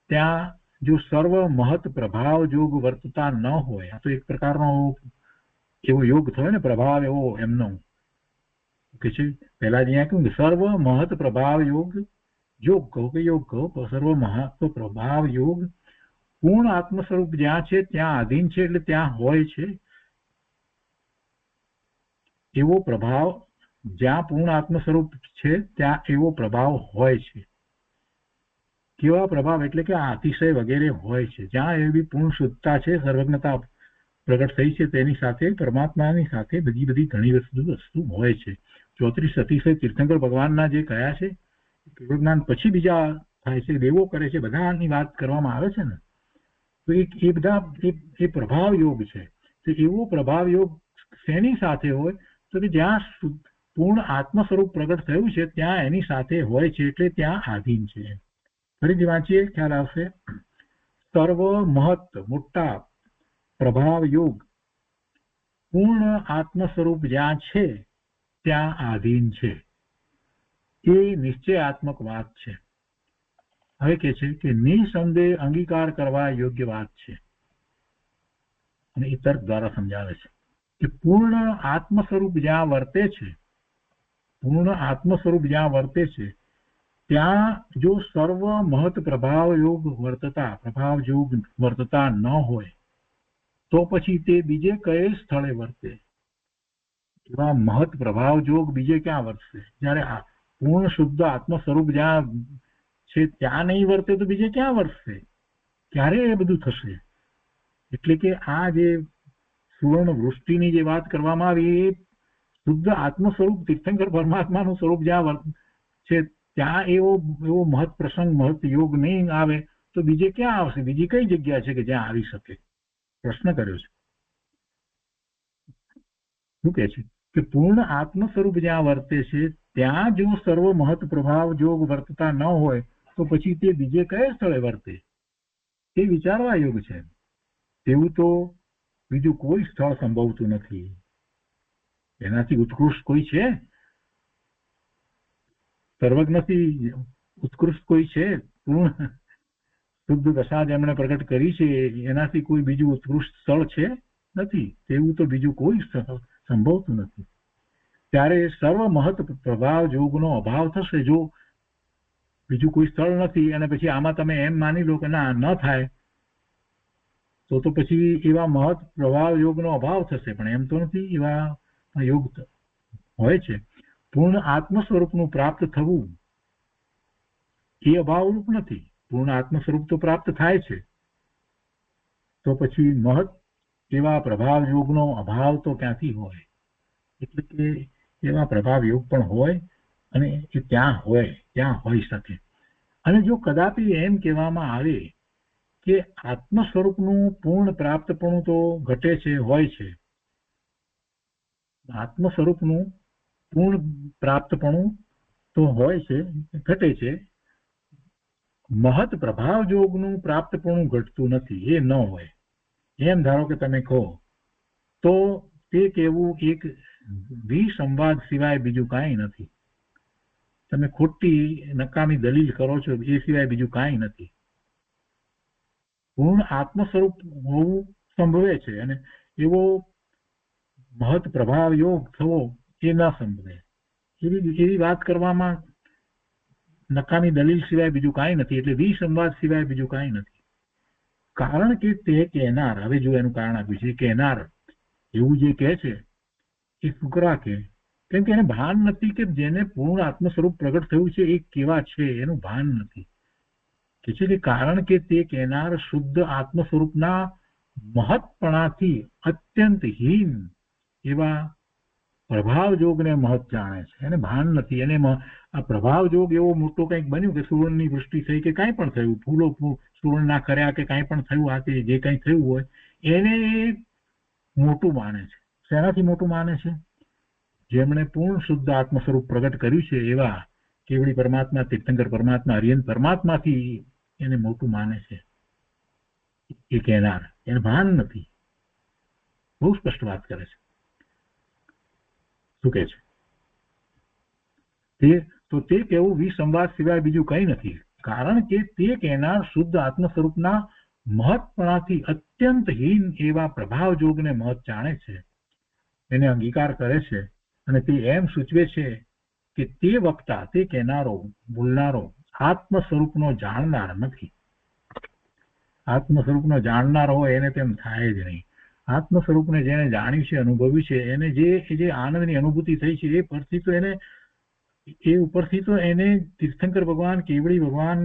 ત્યાં જો સર્વ મહત પ્રભાવ યોગ વર્તતા ન હોય, આ તો એક પ્રકારનો એવો યોગ થયો ને પ્રભાવ એવો એમનો કે છે. પહેલા અહીંયા કહ્યું કે સર્વ મહત પ્રભાવ યોગ યોગ કહો કે યોગ કહો, સર્વ મહત્વ પ્રભાવ યોગ પૂર્ણ આત્મ સ્વરૂપ જ્યાં છે ત્યાં આધીન છે, એટલે ત્યાં હોય છે એવો પ્રભાવ, જ્યાં પૂર્ણ આત્મ સ્વરૂપ છે ત્યાં એવો પ્રભાવ હોય છે. કેવા પ્રભાવ? એટલે કે અતિશય વગેરે હોય છે. જ્યાં એવી પૂર્ણ શુદ્ધતા છે, સર્વજ્ઞતા પ્રગટ થઈ છે, તેની સાથે પરમાત્માની સાથે બધી ઘણી વસ્તુ હોય છે. 34 અતિશય તીર્થંકર ભગવાનના જે કયા છે જ્ઞાન પછી બીજા થાય છે, દેવો કરે છે, બધાની વાત કરવામાં આવે છે ને, તો એ બધા એ પ્રભાવ યોગ છે. તો એવો પ્રભાવ યોગ શેની સાથે હોય? તો કે જ્યાં પૂર્ણ આત્મ સ્વરૂપ પ્રગટ થયું છે ત્યાં એની સાથે હોય છે, એટલે ત્યાં આધીન છે. ફરીથી વાંચીએ, ખ્યાલ આવશે. સર્વ મહત્ મોટા પ્રભાવ યોગ પૂર્ણ આત્મ સ્વરૂપ જ્યાં છે ત્યાં આધીન છે, એ નિશ્ચયાત્મક વાત છે. હવે કે છે કે નિસંદેહ અંગીકાર કરવા યોગ્ય વાત છે, અને એ તર્ક દ્વારા સમજાવે છે કે પૂર્ણ આત્મ સ્વરૂપ જ્યાં વર્તે છે, પૂર્ણ આત્મ સ્વરૂપ જ્યાં વર્તે છે ત્યાં જો સર્વ મહત પ્રભાવ યોગ વર્તતા ન હોય તો પછી તે બીજે કયે સ્થળે વર્તે? એવા મહત પ્રભાવ જોગ બીજે ક્યાં વર્તશે? જ્યારે પૂર્ણ શુદ્ધ આત્મ સ્વરૂપ જ્યાં છે ત્યાં નહીં વર્તે તો બીજે ક્યાં વર્તશે? ક્યારે એ બધું થશે? એટલે કે આ જે સુવર્ણ વૃષ્ટિની જે વાત કરવામાં આવી એ શુદ્ધ આત્મ સ્વરૂપ તીર્થંકર પરમાત્માનું સ્વરૂપ જ્યાં છે ત્યાં એવો મહત પ્રસંગ મહત યોગ નહીં આવે તો બીજે ક્યાં આવશે? બીજી કઈ જગ્યા છે કે જ્યાં આવી શકે? પ્રશ્ન કર્યો છે. શું કે છે કે પૂર્ણ આત્મ સ્વરૂપ જ્યાં વર્તે છે ત્યાં જો સર્વ મહત પ્રભાવ જોગ વર્તતા ન હોય તો પછી તે બીજે કયા સ્થળે વર્તે? તે વિચારવા યોગ છે. તેવું તો બીજું કોઈ સ્થળ સંભવતું નથી. એનાથી ઉત્કૃષ્ટ કોઈ છે? સર્વજ્ઞથી ઉત્કૃષ્ટ કોઈ છે? પૂર્ણ શુદ્ધ દશા જેમણે પ્રગટ કરી છે એનાથી કોઈ બીજું ઉત્કૃષ્ટ સ્થળ છે? નથી. તેવું તો બીજું કોઈ સ્થળ સંભવતું નથી. ત્યારે સર્વ મહત પ્રભાવ જોગનો અભાવ થશે જો બીજું કોઈ સ્થળ નથી. અને પછી આમાં તમે એમ માની લો કે ના ન થાય તો પછી એવા મહત પ્રભાવ યોગનો અભાવ થશે. પણ એમ તો નથી. એવા યોગ હોય છે. પૂર્ણ આત્મ સ્વરૂપનું પ્રાપ્ત થવું એ અભાવરૂપ નથી. પૂર્ણ આત્મ સ્વરૂપ તો પ્રાપ્ત થાય છે. તો પછી મહત એવા પ્રભાવ યોગનો અભાવ તો ક્યાંથી હોય? એટલે કે એવા પ્રભાવ યોગ પણ હોય અને એ ત્યાં હોઈ શકે. અને જો કદાપી એમ કહેવામાં આવે કે આત્મ સ્વરૂપનું પૂર્ણ પ્રાપ્તપણું તો ઘટે છે, હોય છે. આત્મ સ્વરૂપનું પૂર્ણ પ્રાપ્તપણું તો હોય છે, ઘટે છે. મહત પ્રભાવ યોગનું પ્રાપ્તપણું ઘટતું નથી. એ ન હોય એમ ધારો કે તમે કહો તો તે કહેવું એક વિસંવાદ સિવાય બીજું કાંઈ નથી. તમે ખોટી નકામી દલીલ કરો છો એ સિવાય બીજું કાંઈ નથી. પૂર્ણ આત્મ સ્વરૂપ હોવું સંભવે છે અને એવો મહત પ્રભાવ યોગ થવો એ ન સંભવે. એવી વાત કરવામાં નકામી દલીલ સિવાય બીજું કાંઈ નથી. એટલે વિસંવાદ સિવાય બીજું કાંઈ નથી. કારણ કે તે કહેનાર, હવે જો એનું કારણ આપ્યું છે, કહેનાર એવું જે કહે છે એ ફુકરા કે, કેમ કે એને ભાન નથી કે જેને પૂર્ણ આત્મ સ્વરૂપ પ્રગટ થયું છે એ કેવા છે એનું ભાન નથી. કે છે કે કારણ કે તે કહેનાર શુદ્ધ આત્મ સ્વરૂપના મહત્પણાથી અત્યંત હીન એવા પ્રભાવ જોગને મહત જાણે છે. એને ભાન નથી. એને આ પ્રભાવ જોગ એવો મોટો કંઈક બન્યું કે સુવર્ણની વૃષ્ટિ થઈ કે કાંઈ પણ થયું, ફૂલો સુવર્ણના કર્યા કે કાંઈ પણ થયું, આ તે જે કંઈ થયું હોય એને મોટું માને છે. શેનાથી મોટું માને છે? જેમણે પૂર્ણ શુદ્ધ આત્મ સ્વરૂપ પ્રગટ કર્યું છે એવા કેવળી પરમાત્મા, તીર્થંકર પરમાત્મા, હરિયન પરમાત્માથી એને મોટું માને છે. એ કહેનાર એને ભાન નથી. બહુ સ્પષ્ટ વાત કરે છે. શું કહે છે? તે કહેવું વિસંવાદ સિવાય બીજું કંઈ નથી. કારણ કે તે કહેનાર શુદ્ધ આત્મ સ્વરૂપના મહત્પણાથી અત્યંત હીન એવા પ્રભાવ જોગને મહત જાણે છે, એને અંગીકાર કરે છે. અને તે એમ સૂચવે છે કે તે વક્તા, તે કહેનારો, બોલનારો આત્મ સ્વરૂપનો જાણનાર નથી. આત્મ સ્વરૂપનો જાણનાર હોય એને તેમ થાય જ નહીં. આત્મ સ્વરૂપને જેને જાણ્યું છે, અનુભવ્યું છે, એને જે આનંદની અનુભૂતિ થઈ છે એ ઉપરથી તો એને તીર્થંકર ભગવાન, કેવળી ભગવાન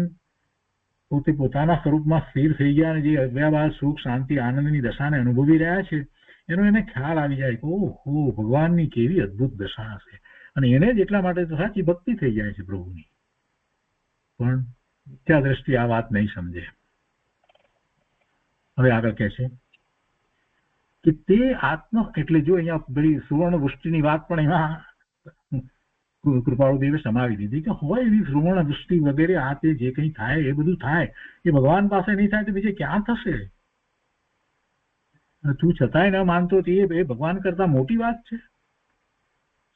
પોતે પોતાના સ્વરૂપમાં સ્થિર થઈ ગયા અને જે અવ્યાભાસ સુખ, શાંતિ, આનંદની દશાને અનુભવી રહ્યા છે એનો એને ખ્યાલ આવી જાય કે ઓહો, ભગવાનની કેવી અદભુત દશા હશે. અને એને જ એટલા માટે તો સાચી ભક્તિ થઈ જાય છે પ્રભુની. પણ મિથ્યા દ્રષ્ટિ આ વાત નહીં સમજે. હવે આગળ કહે છે કે તે આત્મ, એટલે જો અહીંયા બધી સુવર્ણ વૃષ્ટિની વાત પણ એમાં કૃપાળુ દેવે સમાવી દીધી કે હોય એવી સુવર્ણ વૃષ્ટિ વગેરે આ તે જે કંઈ થાય એ બધું થાય, એ ભગવાન પાસે નહીં થાય તો બીજે ક્યાં થશે? તું છતાંય ન માનતો એ ભગવાન કરતા મોટી વાત છે.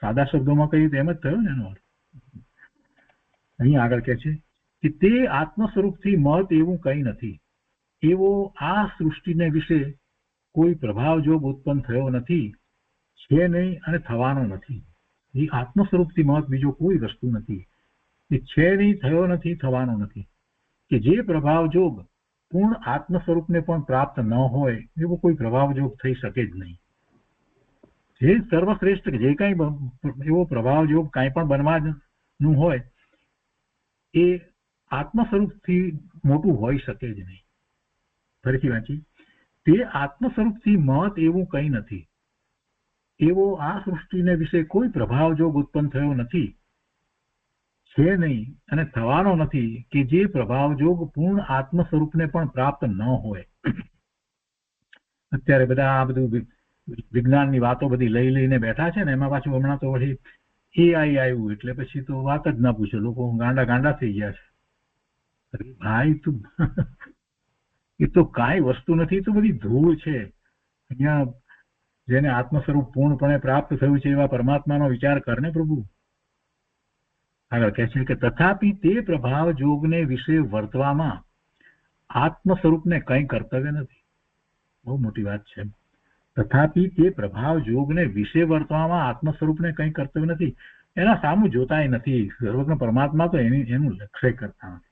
સાદા શબ્દોમાં કહ્યું તો એમ જ થયો ને એનો અર્થ. અહીં આગળ કહે છે કે તે આત્મ સ્વરૂપથી મહત એવું કંઈ નથી. એવો આ સૃષ્ટિને વિશે કોઈ પ્રભાવ જોગ ઉત્પન્ન થયો નથી, છે નહીં અને થવાનો નથી. એ આત્મ સ્વરૂપથી મહત બીજો કોઈ વસ્તુ નથી. એ છે નહીં, થયો નથી, થવાનો નથી. કે જે પ્રભાવ જોગ પૂર્ણ આત્મ સ્વરૂપને પણ પ્રાપ્ત ન હોય એવો કોઈ પ્રભાવ જોગ થઈ શકે જ નહીં. જે સર્વશ્રેષ્ઠ જે કાંઈ એવો પ્રભાવ જોગ કાંઈ પણ બનવાનું હોય એ આત્મ સ્વરૂપથી મોટું હોઈ શકે જ નહીં. ફરીથી વાંચી, તે આત્મ સ્વરૂપથી મહત એવું કંઈ નથી. એવો આ સૃષ્ટિને વિશે કોઈ પ્રભાવ જોગ ઉત્પન્ન થયો નથી, છે નહીં અને થવાનો નથી કે જે પ્રભાવ જોગ પૂર્ણ આત્મ સ્વરૂપને પણ પ્રાપ્ત ન હોય. અત્યારે બધા આ બધું વિજ્ઞાનની વાતો બધી લઈને બેઠા છે ને, એમાં પાછું હમણાં તો વળી AI આવ્યું એટલે પછી તો વાત જ ના પૂછો, લોકો ગાંડા થઈ ગયા છે. અરે ભાઈ તું એ તો કાંઈ વસ્તુ નથી, તો બધી ધૂળ છે. અહીંયા જેને આત્મ સ્વરૂપ પૂર્ણપણે પ્રાપ્ત થયું છે એવા પરમાત્માનો વિચાર કરને પ્રભુ. આગળ કહે છે કે તથાપી તે પ્રભાવ જોગને વિશે વર્તવામાં આત્મ સ્વરૂપને કંઈ કર્તવ્ય નથી. બહુ મોટી વાત છે. તથાપી તે પ્રભાવ જોગને વિશે વર્તવામાં આત્મ સ્વરૂપને કંઈ કર્તવ્ય નથી. એના સામું જોતાય નથી. સર્વજ્ઞ પરમાત્મા તો એનું લક્ષ્ય કરતા નથી.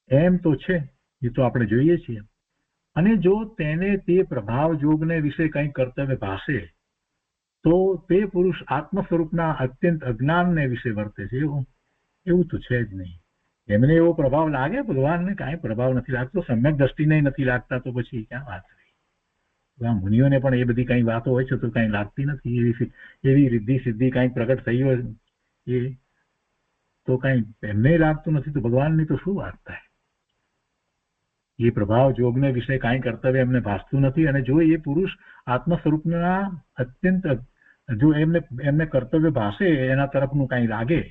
એમ તો છે, એ તો આપણે જોઈએ છીએ. અને જો તેને તે પ્રભાવ જોગને વિશે કંઈ કર્તવ્ય ભાષે તો તે પુરુષ આત્મ સ્વરૂપના અત્યંત અજ્ઞાનને વિશે વર્તે છે. એવું તો છે જ નહીં. એમને એવો પ્રભાવ લાગે, ભગવાનને કાંઈ પ્રભાવ નથી લાગતો, સમ્યક દ્રષ્ટિને નથી લાગતા, તો પછી ક્યાં વાત રહી. મુનિઓને પણ એ બધી કઈ વાતો હોય છે તો કઈ લાગતી નથી. એવી રિદ્ધિ સિદ્ધિ કઈ પ્રગટ થઈ હોય એ તો કઈ એમને લાગતું નથી, તો ભગવાનની તો શું વાત થાય. એ પ્રભાવ જોગને વિશે કાંઈ કર્તવ્ય એમને ભાસતું નથી. અને જો એ પુરુષ આત્મ સ્વરૂપના અત્યંત જો એમને કર્તવ્ય ભાષે, એના તરફનું કાંઈ લાગે,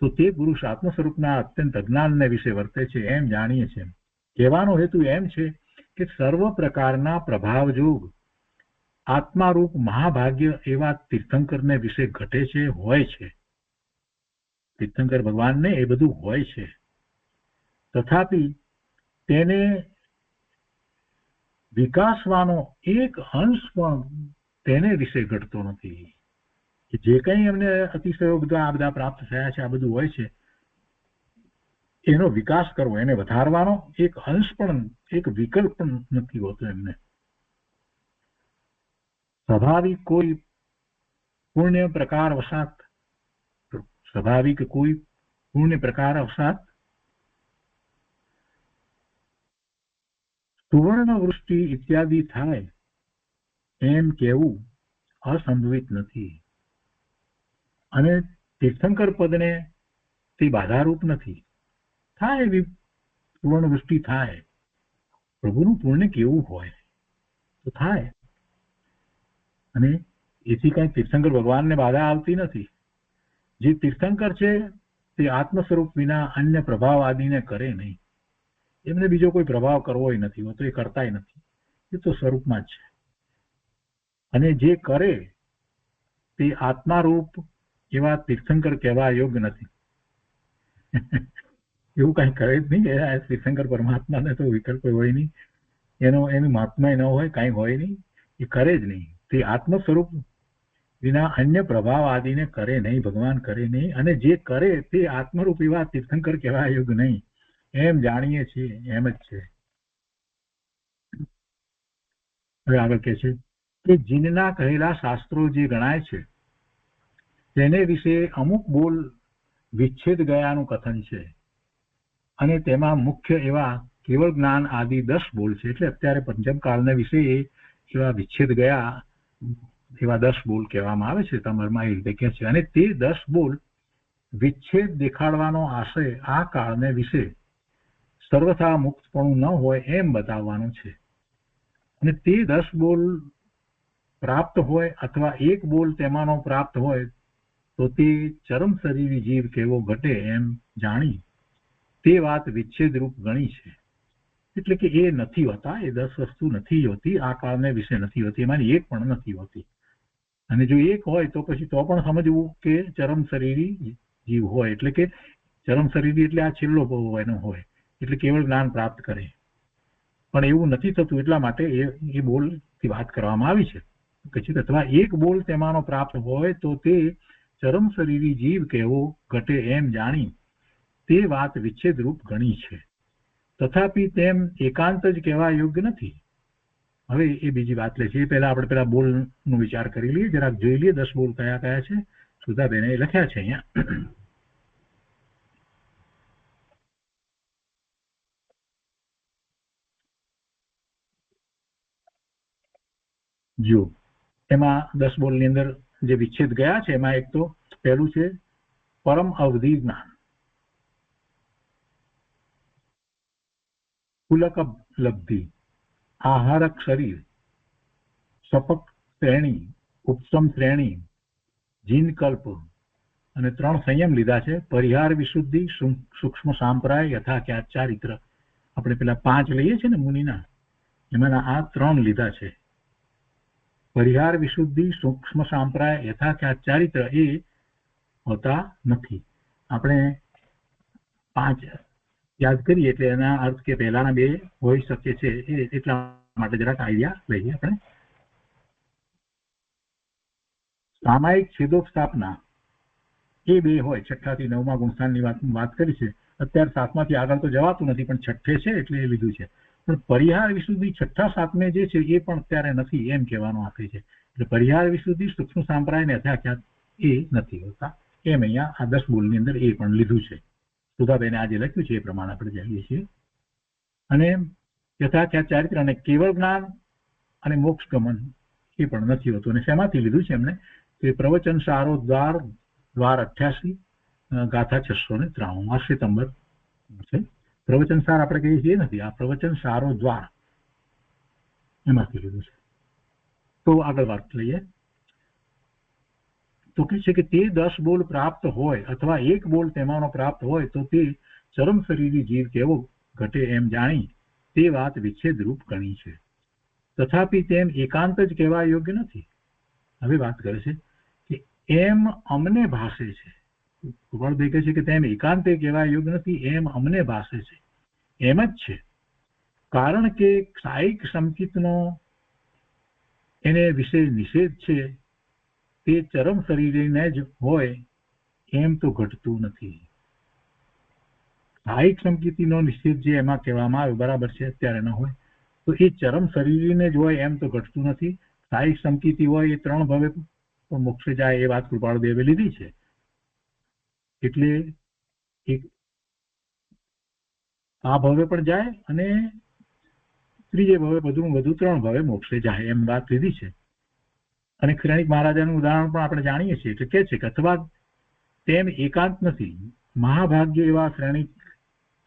તો તે પુરુષ આત્મ સ્વરૂપના અત્યંત અજ્ઞાનને વિશે વર્તે છે એમ જાણીએ છીએ. કહેવાનો હેતુ એમ છે કે સર્વ પ્રકારના પ્રભાવ જોગ આત્મારૂપ મહાભાગ્ય એવા તીર્થંકરને વિશે ઘટે છે, હોય છે. તીર્થંકર ભગવાનને એ બધું હોય છે. તથાપી તેને વિકાસવાનો એક અંશ પણ તેને વિશે ઘટતો નથી. જે કંઈ એમને અતિશયો આ બધા પ્રાપ્ત થયા છે, આ બધું હોય છે, એનો વિકાસ કરવો, એને વધારવાનો એક અંશ પણ, એક વિકલ્પ પણ નથી હોતો એમને. સ્વાભાવિક કોઈ પુણ્ય પ્રકાર વસાત, સ્વાભાવિક કોઈ પુણ્ય પ્રકાર વસાત સુવર્ણ વૃષ્ટિ ઇત્યાદિ થાય એમ કેવું અસંભવિત નથી. અને તીર્થંકર પદને તે બાધારૂપ નથી. થાય એવી સુવર્ણ વૃષ્ટિ થાય. પ્રભુનું પુણ્ય કેવું હોય તો થાય. અને એથી કઈ તીર્થંકર ભગવાનને બાધા આવતી નથી. જે તીર્થંકર છે તે આત્મ સ્વરૂપ વિના અન્ય પ્રભાવ આદિને કરે નહીં. એમને બીજો કોઈ પ્રભાવ કરવો નથી હોતો, એ કરતાય નથી. એ તો સ્વરૂપમાં જ છે. અને જે કરે તે આત્મારૂપ એવા તીર્થંકર કહેવા યોગ્ય નથી. એવું કઈ કરે જ નહીં. તીર્થંકર પરમાત્માને તો વિકલ્પ હોય નહીં, એનું મહાત્મા ન હોય, કઈ હોય નહીં, એ કરે જ નહીં. તે આત્મ સ્વરૂપ વિના અન્ય પ્રભાવ આદિને કરે નહીં, ભગવાન કરે નહીં. અને જે કરે તે આત્મરૂપ એવા તીર્થંકર કહેવા યોગ્ય નહીં એમ જાણીએ છીએ. એમ જ છે. હવે આગળ કહે છે કે જીનના કહેલા શાસ્ત્રો જે ગણાય છે તેને વિશે અમુક બોલ વિચ્છેદ ગયાનું કથન છે. અને તેમાં મુખ્ય એવા કેવળ જ્ઞાન આદિ 10 બોલ છે. એટલે અત્યારે પંચમ કાળને વિશે એવા વિચ્છેદ ગયા એવા 10 બોલ કહેવામાં આવે છે. તમારમાં એ રીતે કહે છે. અને તે 10 બોલ વિચ્છેદ દેખાડવાનો આશય આ કાળને વિશે સર્વથા મુક્તપણું ન હોય એમ બતાવવાનું છે. અને તે 10 બોલ પ્રાપ્ત હોય અથવા એક બોલ તેમાંનો પ્રાપ્ત હોય તો તે ચરમ શરીરી જીવ કેવો ઘટે એમ જાણી તે વાત વિચ્છેદ રૂપ ગણી છે. એટલે કે એ નથી હોતા, એ 10 વસ્તુ નથી હોતી, આ કાળને વિશે નથી હોતી, એમાંની એક પણ નથી હોતી. અને જો એક હોય તો પછી તો પણ સમજવું કે ચરમ શરીરી જીવ હોય. એટલે કે ચરમ શરીરી એટલે આ છેલ્લો એનો હોય, એટલે કેવળ જ્ઞાન પ્રાપ્ત કરે. પણ એવું નથી થતું, એટલા માટે એ બોલથી વાત કરવામાં આવી છે. પછી અથવા એક બોલ તેમાંનો પ્રાપ્ત હોય તો તે ચરમ શરીરી જીવ કેવો ઘટે એમ જાણી તે વાત વિચ્છેદ રૂપ ગણી છે. તથાપી તેમ એકાંત જ કહેવા યોગ્ય નથી. હવે એ બીજી વાત લે છે. એ પહેલા આપણે પેલા બોલનો વિચાર કરી લઈએ, જરાક જોઈ લઈએ 10 બોલ કયા કયા છે. સુધાબેને લખ્યા છે અહીંયા. જો એમાં 10 બોલની અંદર જે વિચ્છેદ ગયા છે એમાં એક તો પહેલું છે પરમ અવધિ જ્ઞાન, પુલક લબ્ધિ, આહારક શરીર, સપક શ્રેણી, ઉપસમ શ્રેણી, જીનકલ્પ અને 3 સંયમ લીધા છે. પરિહાર વિશુદ્ધિ, સૂક્ષ્મ સાંપ્રાય, યથાખ્યાત ચારિત્ર. આપણે પેલા 5 લઈએ છીએ ને મુનિના, એમાંના આ 3 લીધા છે. પરિહાર વિશુદ્ધિ, સૂક્ષ્મ સાંપ્રાય, યથાખ્યાત ચારિત્ર એ હોતા નથી. આપણે 5 યાદ કરીએ એટલે એના અર્થ કે પહેલાના 2 હોઈ શકે છે, એટલા માટે જરાક આઈડિયા લઈએ આપણે. સામાયિક છેદોપસ્થાપના એ 2 હોય. 6 થી 9 ગુણસ્થાનની વાત કરી છે. અત્યારે 7 થી આગળ તો જવાતું નથી, પણ 6 છે એટલે એ લીધું છે. પણ પરિહાર વિશુદ્ધિ 6, 7 જે છે એ પણ અત્યારે નથી એમ કહેવાનું આખરી છે. એટલે પરિહાર વિશુદ્ધિ, સૂક્ષ્મ સાંપ્રાય ને યથાખ્યાત એ નથી હોતા એમ અહીંયા આ 10 બોલની અંદર એ પણ લીધું છે. સુધાબેને આજે લખ્યું છે એ પ્રમાણે આપણે જાણીએ છીએ. અને યથાખ્યાત ચારિત્ર અને કેવળ જ્ઞાન અને મોક્ષ ગમન એ પણ નથી હોતું. અને શેમાંથી લીધું છે એમને કે પ્રવચન સારો દ્વાર 88, ગાથા 693, આ શ્વેતંબર છે. પ્રવચન સાર આપણે કહીએ છીએ નથી, આ પ્રવચન સારો દ્વાર એમાંથી લીધું છે. તો આગળ વાત લઈએ તો કહે છે કે તે 10 બોલ પ્રાપ્ત હોય અથવા 1 બોલ તેમાંનો પ્રાપ્ત હોય તો તે ચરમ શરીરી જીવ કેવો ઘટે એમ જાણી તે વાત વિચ્છેદ રૂપ ગણી છે. તથાપિ તેમ એકાંત જ કહેવા યોગ્ય નથી. હવે વાત કરે છે કે એમ અમને ભાષે છે. ગોપાલભાઈ કહે છે કે તેમ એકાંતે કહેવા યોગ્ય નથી, એમ અમને ભાષે છે. એમ જ છે, કારણ કે સાયિક સંકિતનો એને વિશે નિષેધ છે તે ચરમ શરીરને જ હોય એમ તો ઘટતું નથી. સાયિક સંકિતિનો નિષેધ જે એમાં કહેવામાં આવ્યો બરાબર છે, અત્યારે ન હોય તો એ ચરમ શરીરને જ હોય એમ તો ઘટતું નથી. સાયિક સંકિતિ હોય એ 3 ભવે મોક્ષે જાય એ વાત કૃપાળદેવે લીધી છે. એટલે એક આ ભવે પણ જાય અને ત્રીજે ભવે બધું 3 ભવે મોક્ષે જાય એમ વાત લીધી છે. અને શ્રેણિક મહારાજાનું ઉદાહરણ પણ આપણે જાણીએ છીએ. એટલે કે છે કે અથવા તેમ એકાંત નથી. મહાભાગ્ય એવા શ્રેણિક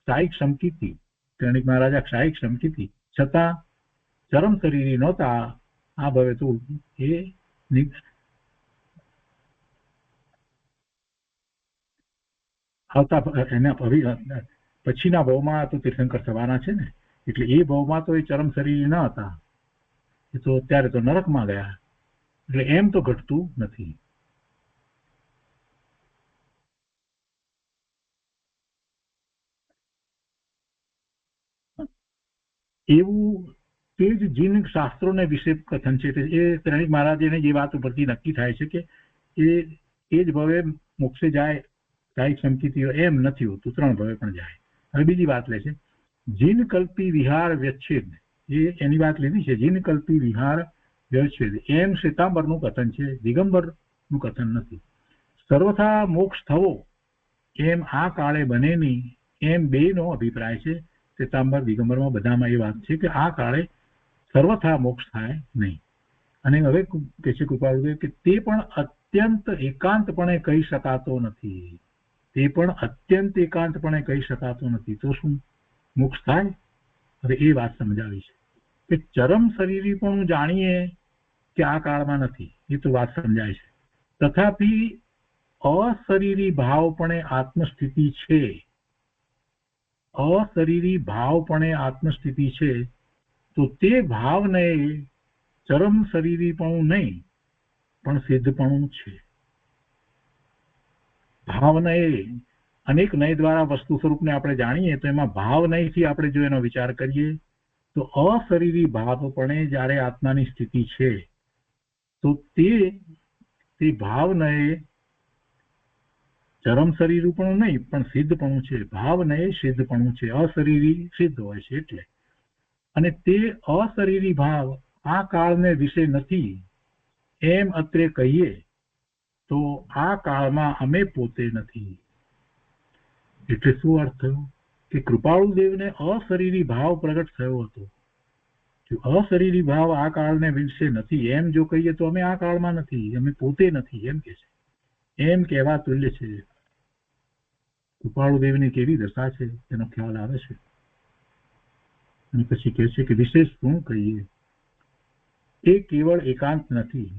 સાયિક સંકિતિ, શ્રેણિક મહારાજા સાયિક સંકિતિ છતાં ચરમ શરીરી નહોતા. આ ભવે તો એ આવતા એના પછીના ભાવમાં તો તીર્થંકર થવાના છે ને, એટલે એ ભાવમાં તો એ ચરમ શરીરી ન હતા. એ તો અત્યારે તો નરકમાં ગયા. એટલે એમ તો ઘટતું નથી. એવું તે જ જીન શાસ્ત્રોને વિશે કથન છે. એ શ્રેણિક મહારાજને જે વાત ઉપરથી નક્કી થાય છે કે એ જ ભવે મોક્ષે જાય સાયિક સંકિતિઓ એમ નથી હોતું, 3 ભવે પણ જાય. હવે બીજી વાત લે છે જીન કલ્પી વિહાર વ્યચ્છેદ. એની વાત લીધી છે. જીન કલ્પી વિહાર વ્યચ્છેદ એમ શ્વેતાંબરનું કથન છે, દિગંબરનું કથન નથી. સર્વથા મોક્ષ થવો એમ આ કાળે બને નહીં એમ 2નો અભિપ્રાય છે. શ્વેતાંબર દિગંબરમાં બધામાં એ વાત છે કે આ કાળે સર્વથા મોક્ષ થાય નહીં. અને હવે કે છે કૃપાળુદેવ કે તે પણ અત્યંત એકાંતપણે કહી શકાતો નથી. તે પણ અત્યંત એકાંતપણે કહી શકાતો નથી. તો શું મોક્ષ થાય? હવે એ વાત સમજાવી છે કે ચરમ શરીરી પણ જાણીએ કે આ કાળમાં નથી, એ તો વાત સમજાય છે. તથાપિ અશરીરી ભાવપણે આત્મસ્થિતિ છે. અશરીરી ભાવપણે આત્મસ્થિતિ છે તો તે ભાવને ચરમ શરીરીપણું નહીં પણ સિદ્ધપણું છે. ભાવનય અનેક નય દ્વારા વસ્તુ સ્વરૂપને આપણે જાણીએ તો એમાં ભાવનયથી આપણે જો એનો વિચાર કરીએ તો અશરીરી ભાવપણે જ્યારે આત્માની સ્થિતિ છે તો તે ભાવનય ચરમ શરીરપણું નહીં પણ સિદ્ધપણું છે. ભાવનય સિદ્ધપણું છે. અશરીરી સિદ્ધ હોય છે એટલે. અને તે અશરીરી ભાવ આ કાળને વિશે નથી એમ અત્રે કહીએ તો આ કાળમાં અમે પોતે નથી. એટલે શું અર્થ થયો કે કૃપાળુ દેવને અશરીરી ભાવ પ્રગટ થયો હતો. જો અશરીરી ભાવ આ કાળને વિશે નથી એમ જો કહીએ તો અમે આ કાળમાં નથી, અમે પોતે નથી એમ કે છે. એમ કહેવા તુલ્ય છે. કૃપાળુ દેવની કેવી દશા છે એનો ખ્યાલ આવે છે. અને પછી કહે છે કે વિશેષ શું કહીએ, એ કેવળ એકાંત નથી.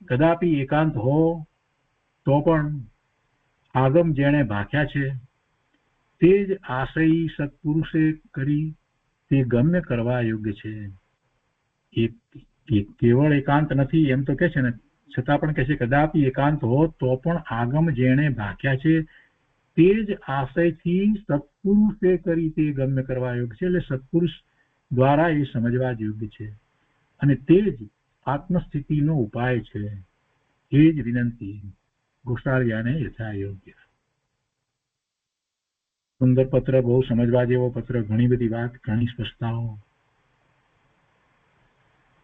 કદાપી એકાંત હો તો પણ આગમ જેણે ભાખ્યા છે તે જ આશયી સત્પુરુષે કરી તે ગમ્ય કરવા યોગ્ય છે. એ કેવળ એકાંત નથી એમ તો કે છે ને, છતાં પણ કહે છે કદાપી એકાંત હો તો પણ આગમ જેણે ભાખ્યા છે તે જ આશયથી સત્પુરુષે કરી તે ગમ્ય કરવા યોગ્ય છે. એટલે સત્પુરુષ દ્વારા એ સમજવા જ યોગ્ય છે અને તે જ આત્મસ્થિતિનો ઉપાય છે. એ જ વિનંતી ગોસાળિયાને યથા યોગ્ય. સુંદર પત્ર, બહુ સમજવા જેવો પત્ર, ઘણી બધી વાત, ઘણી સ્પષ્ટતાઓ.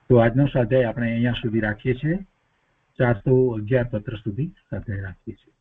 તો આજનો સ્વાધ્યાય આપણે અહીંયા સુધી રાખીએ છીએ. 411 પત્ર સુધી સ્વાધ્યાય રાખીએ છીએ.